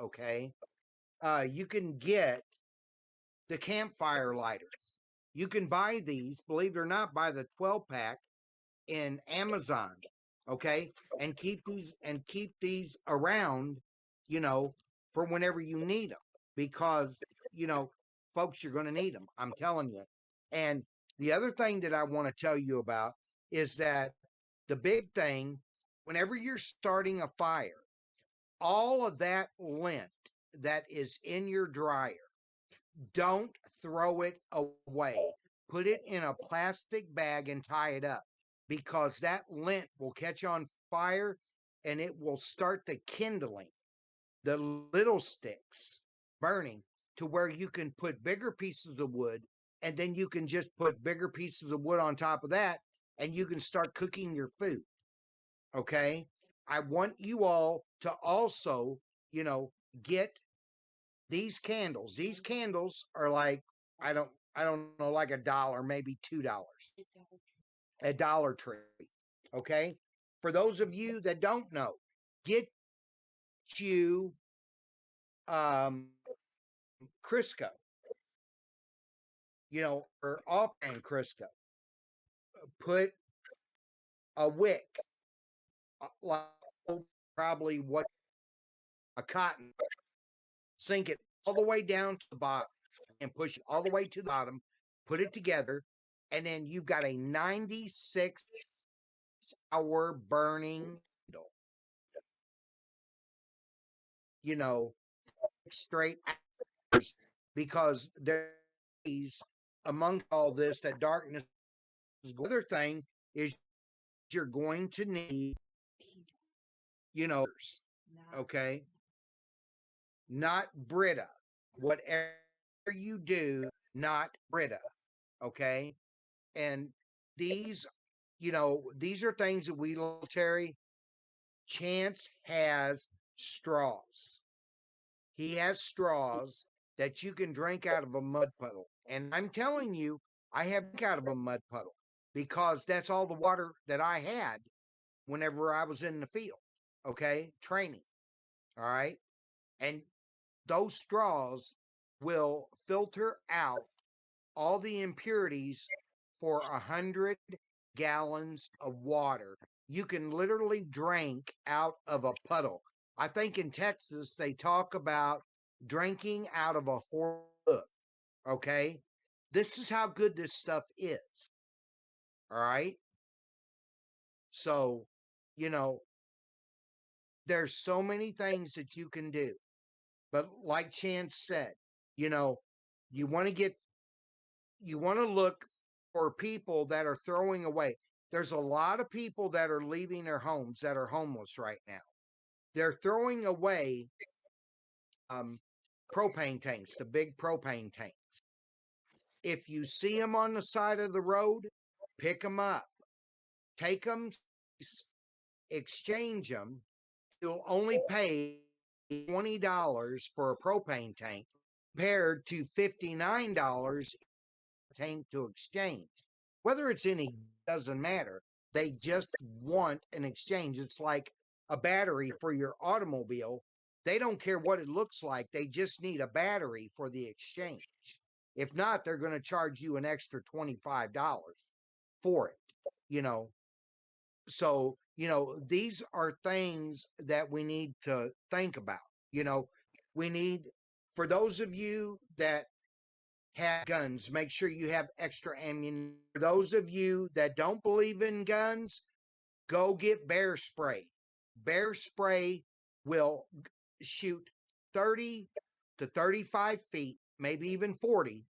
[SPEAKER 1] Okay. You can get the campfire lighters. You can buy these, believe it or not, by the 12 pack in Amazon, okay? And keep these around, you know, for whenever you need them because, you know, folks, you're going to need them. I'm telling you. And the other thing that I want to tell you about is that the big thing, whenever you're starting a fire, all of that lint that is in your dryer, don't throw it away. Put it in a plastic bag and tie it up because that lint will catch on fire and it will start the kindling, the little sticks burning to where you can put bigger pieces of wood and then you can just put bigger pieces of wood on top of that and you can start cooking your food. Okay. I want you all to also, you know, get these candles. These candles are like I don't know, like $1, maybe $2 at Dollar Tree. Okay. For those of you that don't know, get you Crisco, or off brand Crisco. Put a wick, like probably what a cotton, sink it all the way down to the bottom and push it all the way to the bottom, put it together, and then you've got a 96-hour burning candle, you know, straight hours, because there's amongst all this that darkness is. The other thing is you're going to need, okay, not Brita. Whatever you do, not Brita, okay? And these, these are things that we military. Chance has straws. He has straws that you can drink out of a mud puddle. And I'm telling you, I have drank out of a mud puddle because that's all the water that I had whenever I was in the field, okay, training. All right. And those straws will filter out all the impurities for 100 gallons of water. You can literally drink out of a puddle. I think in Texas they talk about drinking out of a horse hoof. Okay, this is how good this stuff is. All right, so you know there's so many things that you can do, but like Chance said, you know, you want to get you want to look for people that are throwing away. There's a lot of people that are leaving their homes that are homeless right now. They're throwing away um, propane tanks, the big propane tanks. If you see them on the side of the road, pick them up, take them, exchange them. You'll only pay $20 for a propane tank compared to $59 tank to exchange. Whether it's any doesn't matter. They just want an exchange. It's like a battery for your automobile. They don't care what it looks like. They just need a battery for the exchange. If not, they're going to charge you an extra $25 for it, you know. So, these are things that we need to think about. You know, we need, for those of you that have guns, make sure you have extra ammunition. For those of you that don't believe in guns, go get bear spray. Bear spray will shoot 30 to 35 feet, maybe even 40,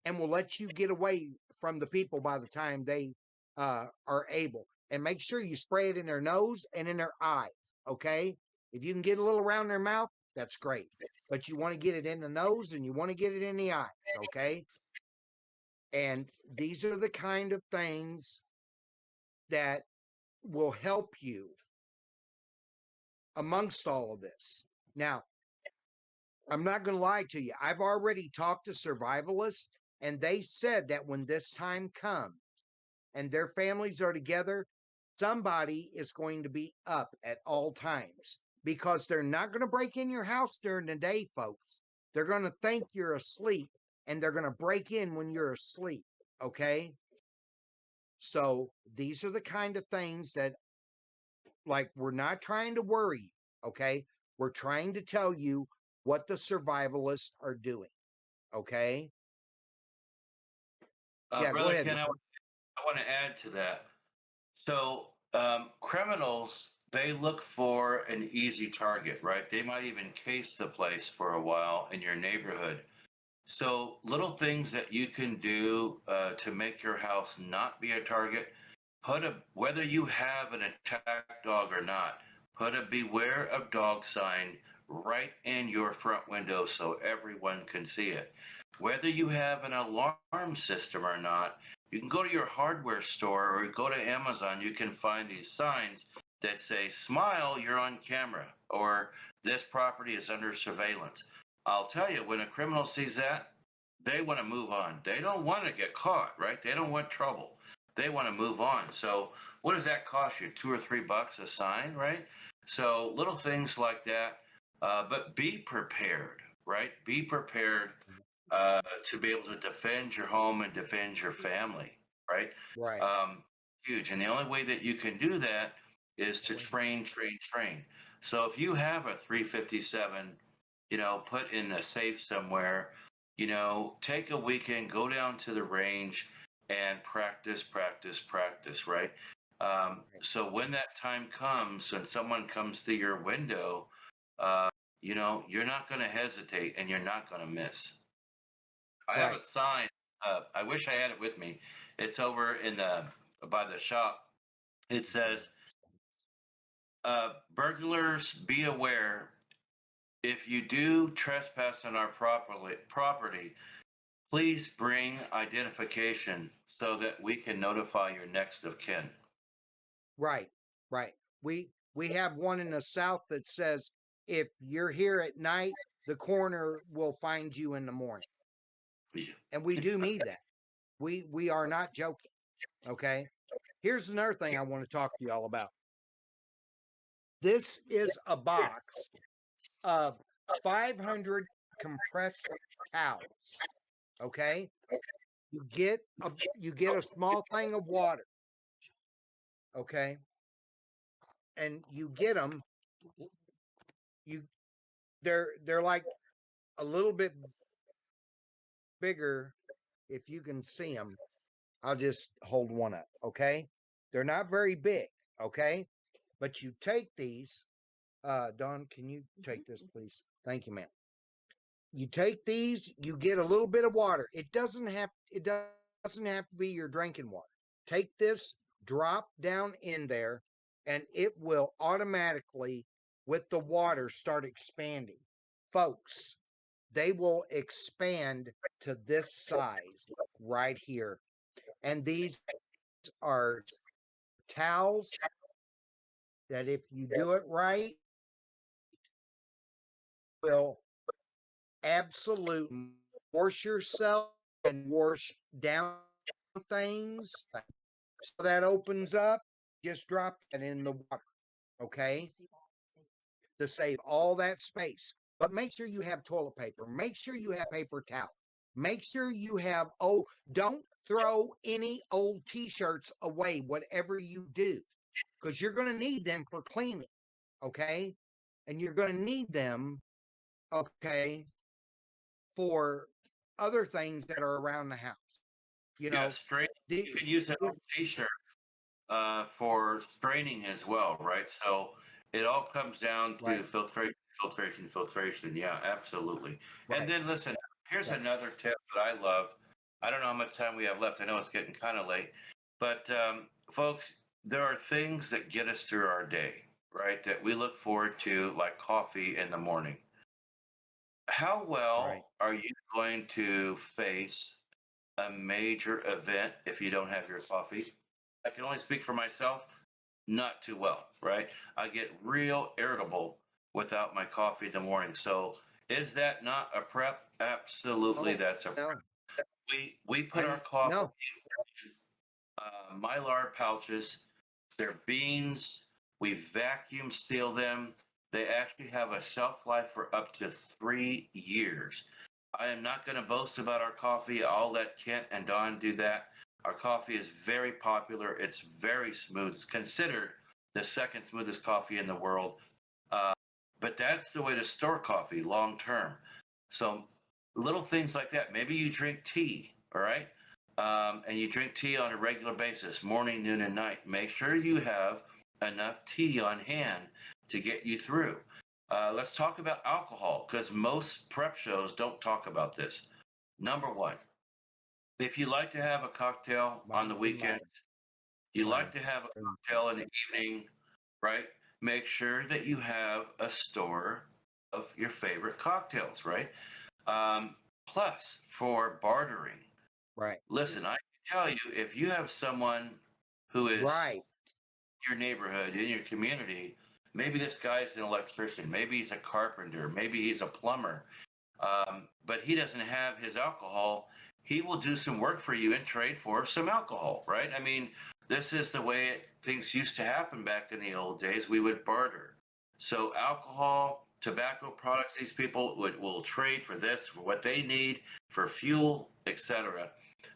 [SPEAKER 1] and will let you get away from the people by the time they are able. And make sure you spray it in their nose and in their eyes, okay? If you can get a little around their mouth, that's great. But you want to get it in the nose and you want to get it in the eyes, okay? And these are the kind of things that will help you amongst all of this. Now, I'm not going to lie to you. I've already talked to survivalists, and they said that when this time comes and their families are together, somebody is going to be up at all times because they're not going to break in your house during the day, folks. They're going to think you're asleep and they're going to break in when you're asleep. Okay. So these are the kind of things that, like, we're not trying to worry you, okay? We're trying to tell you what the survivalists are doing, okay? Yeah, go
[SPEAKER 2] Brother
[SPEAKER 1] ahead.
[SPEAKER 2] Ken, I want to add to that. So criminals, they look for an easy target, right? They might even case the place for a while in your neighborhood. So little things that you can do to make your house not be a target. Whether you have an attack dog or not, put a beware of dog sign right in your front window so everyone can see it. Whether you have an alarm system or not, you can go to your hardware store or go to Amazon. You can find these signs that say, "Smile, you're on camera," or "This property is under surveillance." I'll tell you, when a criminal sees that, they want to move on. They don't want to get caught, right? They don't want trouble. They want to move on. So, what does that cost you? $2 or $3 a sign, right? So, little things like that. But be prepared, right? Be prepared to be able to defend your home and defend your family, right?
[SPEAKER 1] Right.
[SPEAKER 2] Um, Huge. And the only way that you can do that is to train, train, train. So if you have a 357, put in a safe somewhere, take a weekend, go down to the range and practice, practice, practice, right? So when that time comes, when someone comes to your window, uh, you're not going to hesitate and you're not going to miss. I have a
[SPEAKER 1] Right.
[SPEAKER 2] sign. I wish I had it with me. It's over in the by the shop. It says, "Burglars, be aware. If you do trespass on our property, please bring identification so that we can notify your next of kin."
[SPEAKER 1] Right. Right. We have one in the south that says if you're here at night, the coroner will find you in the morning.
[SPEAKER 2] Yeah.
[SPEAKER 1] And we do mean that. We are not joking. Okay. Here's another thing I want to talk to y'all about. This is a box of 500 compressed towels. Okay. You get a small thing of water. Okay. And you get them. You they're like a little bit bigger if you can see them. I'll just hold one up, okay? They're not very big, okay? But you take these. Don, can you take this, please? Thank you, ma'am. You take these, you get a little bit of water. It doesn't have to be your drinking water. Take this, drop down in there, and it will automatically, with the water, start expanding. Folks, they will expand to this size right here. And these are towels that, if you do it right, will absolutely wash yourself and wash down things. So that opens up, just drop that in the water, okay? To save all that space. But make sure you have toilet paper. Make sure you have paper towel. Make sure you have, don't throw any old t shirts away, whatever you do, because you're going to need them for cleaning, okay? And you're going to need them, okay, for other things that are around the house. You
[SPEAKER 2] Yeah,
[SPEAKER 1] know,
[SPEAKER 2] straight.
[SPEAKER 1] the,
[SPEAKER 2] You can use an old
[SPEAKER 1] this,
[SPEAKER 2] T-shirt for straining as well, right? So it all comes down to
[SPEAKER 1] right,
[SPEAKER 2] filtration, filtration, filtration. Yeah, absolutely. And
[SPEAKER 1] right,
[SPEAKER 2] then listen, here's
[SPEAKER 1] right,
[SPEAKER 2] another tip that I love. I don't know how much time we have left. I know it's getting kind of late, but folks, there are things that get us through our day, right? That we look forward to, like coffee in the morning. How
[SPEAKER 1] right.
[SPEAKER 2] well are you going to face a major event if you don't have your coffee? I can only speak for myself, not too well, right? I get real irritable without my coffee in the morning. So is that not a prep? Absolutely,
[SPEAKER 1] Oh,
[SPEAKER 2] that's a prep.
[SPEAKER 1] no,
[SPEAKER 2] We put our
[SPEAKER 1] I
[SPEAKER 2] coffee
[SPEAKER 1] no,
[SPEAKER 2] mylar pouches. They're beans. We vacuum seal them. They actually have a shelf life for up to 3 years. I am not going to boast about our coffee. I'll let Kent and Don do that. Our coffee is very popular. It's very smooth. It's considered the second smoothest coffee in the world. Uh, but that's the way to store coffee long term. So little things like that. Maybe you drink tea, all right? And you drink tea on a regular basis, morning, noon, and night. Make sure you have enough tea on hand to get you through. Let's talk about alcohol because most prep shows don't talk about this. Number one, if you like to have a cocktail on the
[SPEAKER 1] my,
[SPEAKER 2] weekends, you like
[SPEAKER 1] my,
[SPEAKER 2] to have a cocktail in the evening, right? Make sure that you have a store of your favorite cocktails, right? Plus, for bartering,
[SPEAKER 1] right,
[SPEAKER 2] listen, I can tell you if you have someone who is
[SPEAKER 1] right.
[SPEAKER 2] in your neighborhood, in your community, maybe this guy's an electrician, maybe he's a carpenter, maybe he's a plumber, but he doesn't have his alcohol. He will do some work for you and trade for some alcohol, right? I mean, this is the way things used to happen back in the old days. We would barter. So, alcohol, tobacco products, these people will trade for this, for what they need, for fuel, etc.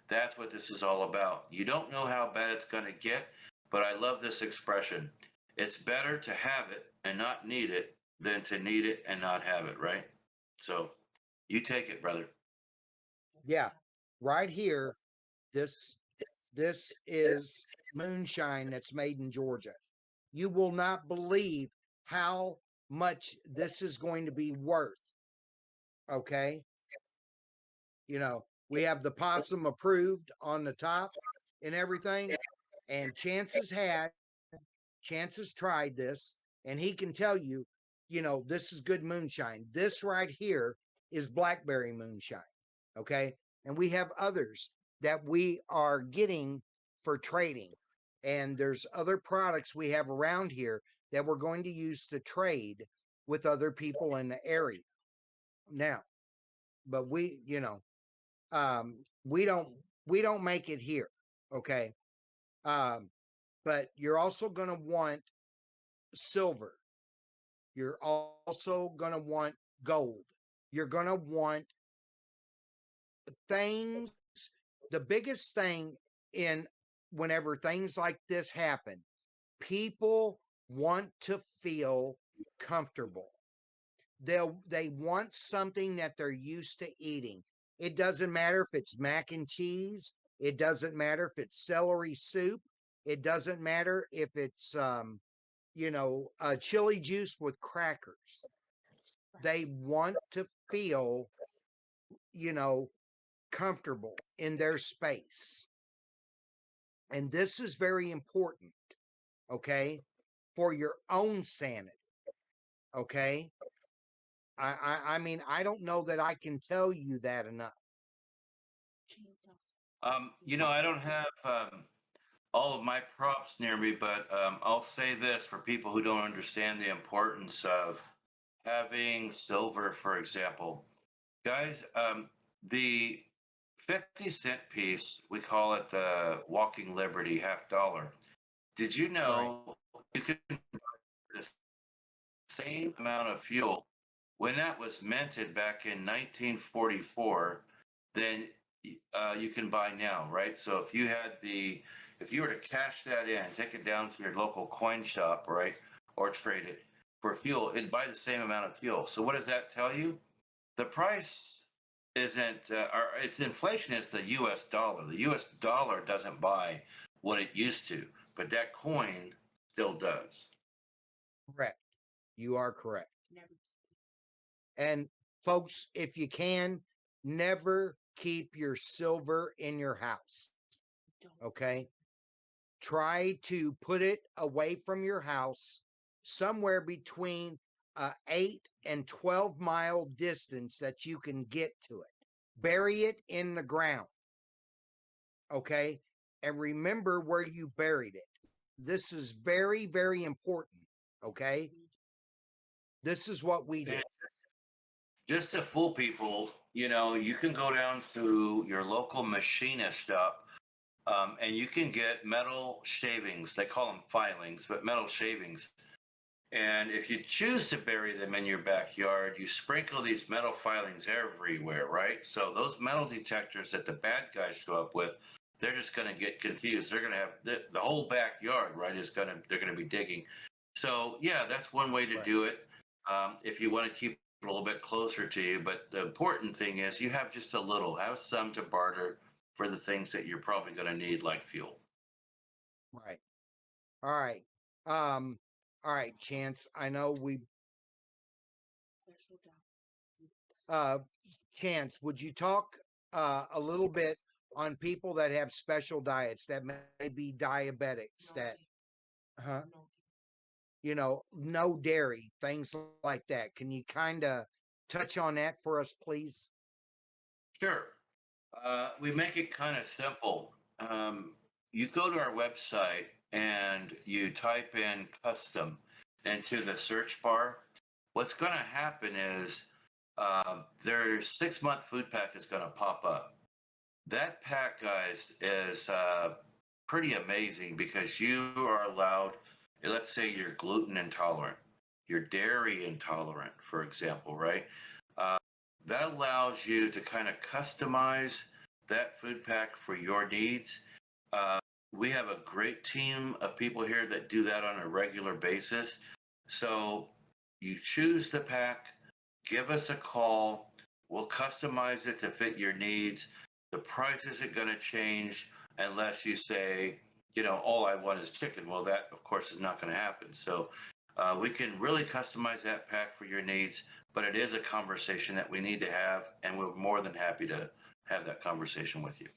[SPEAKER 2] That's what this is all about. You don't know how bad it's going to get, but I love this expression. it's better to have it and not need it than to need it and not have it, right? So you take it, brother.
[SPEAKER 1] Yeah. Right here, this this is moonshine that's made in Georgia. You will not believe how much this is going to be worth. Okay. We have the possum approved on the top and everything. And chances tried this, and he can tell you, this is good moonshine. This right here is blackberry moonshine. Okay. And we have others that we are getting for trading. And there's other products we have around here that we're going to use to trade with other people in the area. Now, but we don't make it here. Okay. Um, but you're also going to want silver. You're also going to want gold. You're going to want things. The biggest thing in whenever things like this happen, people want to feel comfortable. They want something that they're used to eating. It doesn't matter if it's mac and cheese. It doesn't matter if it's celery soup. It doesn't matter if it's a chili juice with crackers. They want to feel, you know, comfortable in their space. And this is very important, okay, for your own sanity, okay? I mean, I don't know that I can tell you that enough.
[SPEAKER 2] I don't have all of my props near me, but I'll say this for people who don't understand the importance of having silver, for example. Guys, the 50-cent piece, we call it the Walking Liberty half dollar. Did you
[SPEAKER 1] Right,
[SPEAKER 2] know you can buy the same amount of fuel when that was minted back in 1944 than you can buy now, right? So if you were to cash that in, take it down to your local coin shop, right, or trade it for fuel, it'd buy the same amount of fuel. So what does that tell you? The price isn't, or it's inflation is the U.S. dollar. The U.S. dollar doesn't buy what it used to, but that coin still does.
[SPEAKER 1] correct. You are correct. And folks, if you can, never keep your silver in your house, okay? Try to put it away from your house somewhere between 8 and 12 mile distance that you can get to it. Bury it in the ground, okay? And remember where you buried it. This is very, very important, okay? This is what we do.
[SPEAKER 2] And just to fool people, you can go down to your local machinist shop, and you can get metal shavings. They call them filings, but metal shavings. And if you choose to bury them in your backyard, you sprinkle these metal filings everywhere, right? So those metal detectors that the bad guys show up with, they're just going to get confused. They're going to have the whole backyard, right? They're going to be digging. So yeah, that's one way to
[SPEAKER 1] Right.
[SPEAKER 2] do it. If you want to keep it a little bit closer to you, but the important thing is you have just a little, have some to barter for the things that you're probably going to need, like fuel.
[SPEAKER 1] Right. All right. Um, all right, Chance. I know we uh Chance, would you talk a little bit on people that have special diets that may be diabetics that huh? No dairy, things like that. Can you kind of touch on that for us, please?
[SPEAKER 2] Sure. We make it kind of simple. You go to our website and you type in custom into the search bar. What's going to happen is their 6-month food pack is going to pop up. That pack, guys, is pretty amazing because you are allowed, let's say you're gluten intolerant, you're dairy intolerant, for example, right? Uh, that allows you to kind of customize that food pack for your needs. We have a great team of people here that do that on a regular basis. So you choose the pack, give us a call. We'll customize it to fit your needs. The price isn't going to change unless you say, all I want is chicken. Well, that, of course, is not going to happen. So we can really customize that pack for your needs, but it is a conversation that we need to have, and we're more than happy to have that conversation with you.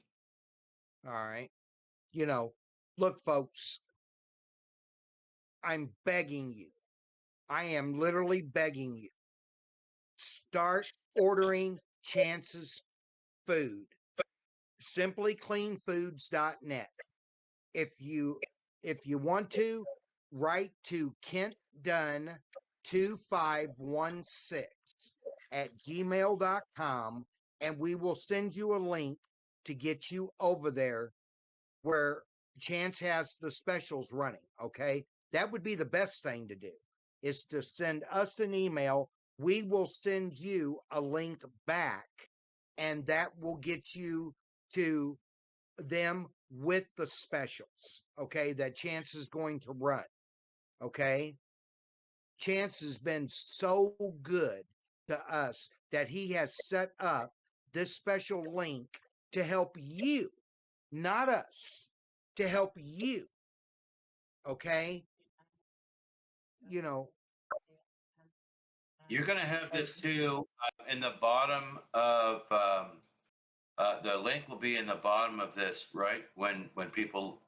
[SPEAKER 1] All right. You know, look, folks, I'm begging you. I am literally begging you. Start ordering Chance's food. Simplycleanfoods.net. If you want to, write to Kent Dunn 2516 at gmail.com, and we will send you a link to get you over there where Chance has the specials running. Okay. That would be the best thing to do, is to send us an email. We will send you a link back, and that will get you to them with the specials. Okay. That Chance is going to run. Okay. Chance has been so good to us that he has set up this special link to help you, not us, to help you. Okay. You know,
[SPEAKER 2] You're going to have this too in the bottom of the link will be in the bottom of this, right? When people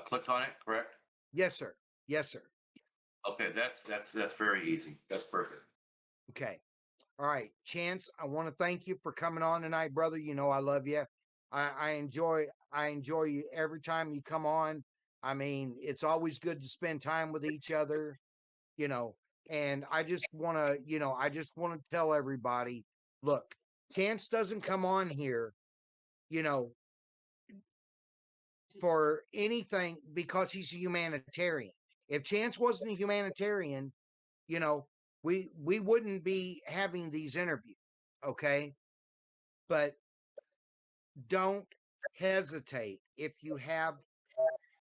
[SPEAKER 2] click on it, correct?
[SPEAKER 1] yes, sir. Yes, sir.
[SPEAKER 2] Okay, that's very easy. That's perfect.
[SPEAKER 1] Okay. All right. Chance, I want to thank you for coming on tonight, brother. You know I love you. I enjoy you every time you come on. I mean, it's always good to spend time with each other, you know. And I just want to tell everybody, look, Chance doesn't come on here, you know, for anything because he's a humanitarian. If Chance wasn't a humanitarian, you know, we wouldn't be having these interviews. Okay. But don't hesitate if you have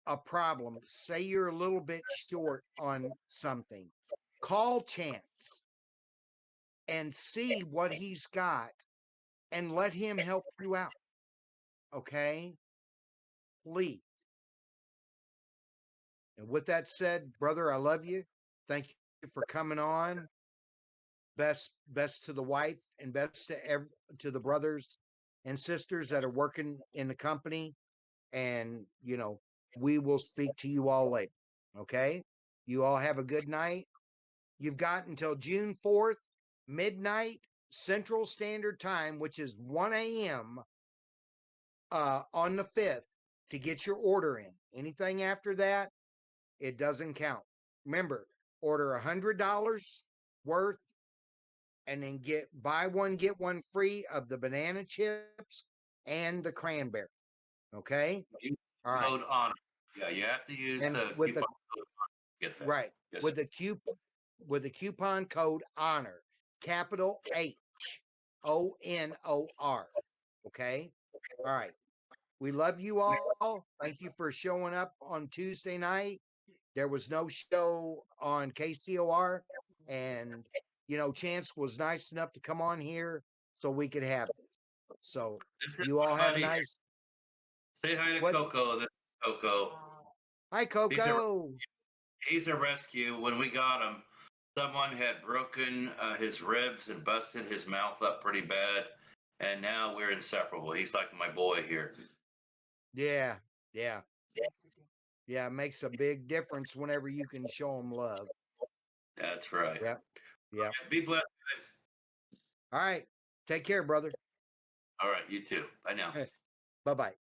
[SPEAKER 1] a problem. Say you're a little bit short on something. Call Chance and see what he's got and let him help you out. Okay? Please. And with that said, brother, I love you. Thank you for coming on. Best to the wife, and best to the brothers and sisters that are working in the company. And we will speak to you all later. Okay? You all have a good night. You've got until June 4th, midnight Central Standard Time, which is 1 a.m. On the 5th, to get your order in. Anything after that, it doesn't count. Remember, order $100 worth, and then buy one, get one free of the banana chips and the cranberry. Okay?
[SPEAKER 2] Use
[SPEAKER 1] All right.
[SPEAKER 2] code honor. Yeah, you have to use
[SPEAKER 1] And
[SPEAKER 2] the
[SPEAKER 1] with
[SPEAKER 2] coupon
[SPEAKER 1] the
[SPEAKER 2] code to get that.
[SPEAKER 1] right,
[SPEAKER 2] Yes, sir.
[SPEAKER 1] with the coupon code honor, capital HONOR. Okay? All right. We love you all. Thank you for showing up on Tuesday night. There was no show on KCOR, and Chance was nice enough to come on here so we could have this. So
[SPEAKER 2] This is
[SPEAKER 1] you all
[SPEAKER 2] my
[SPEAKER 1] have a
[SPEAKER 2] buddy.
[SPEAKER 1] nice
[SPEAKER 2] Say hi to
[SPEAKER 1] what?
[SPEAKER 2] Coco. This is Coco.
[SPEAKER 1] Hi,
[SPEAKER 2] He's a
[SPEAKER 1] Coco.
[SPEAKER 2] he's a rescue. When we got him, someone had broken his ribs and busted his mouth up pretty bad, and now we're inseparable. He's like my boy here.
[SPEAKER 1] Yeah, yeah, yeah. It makes a big difference whenever you can show them love.
[SPEAKER 2] That's right.
[SPEAKER 1] Yeah, yeah.
[SPEAKER 2] Be blessed, guys.
[SPEAKER 1] All right. Take care, brother.
[SPEAKER 2] All right, you too. Bye now.
[SPEAKER 1] Bye bye.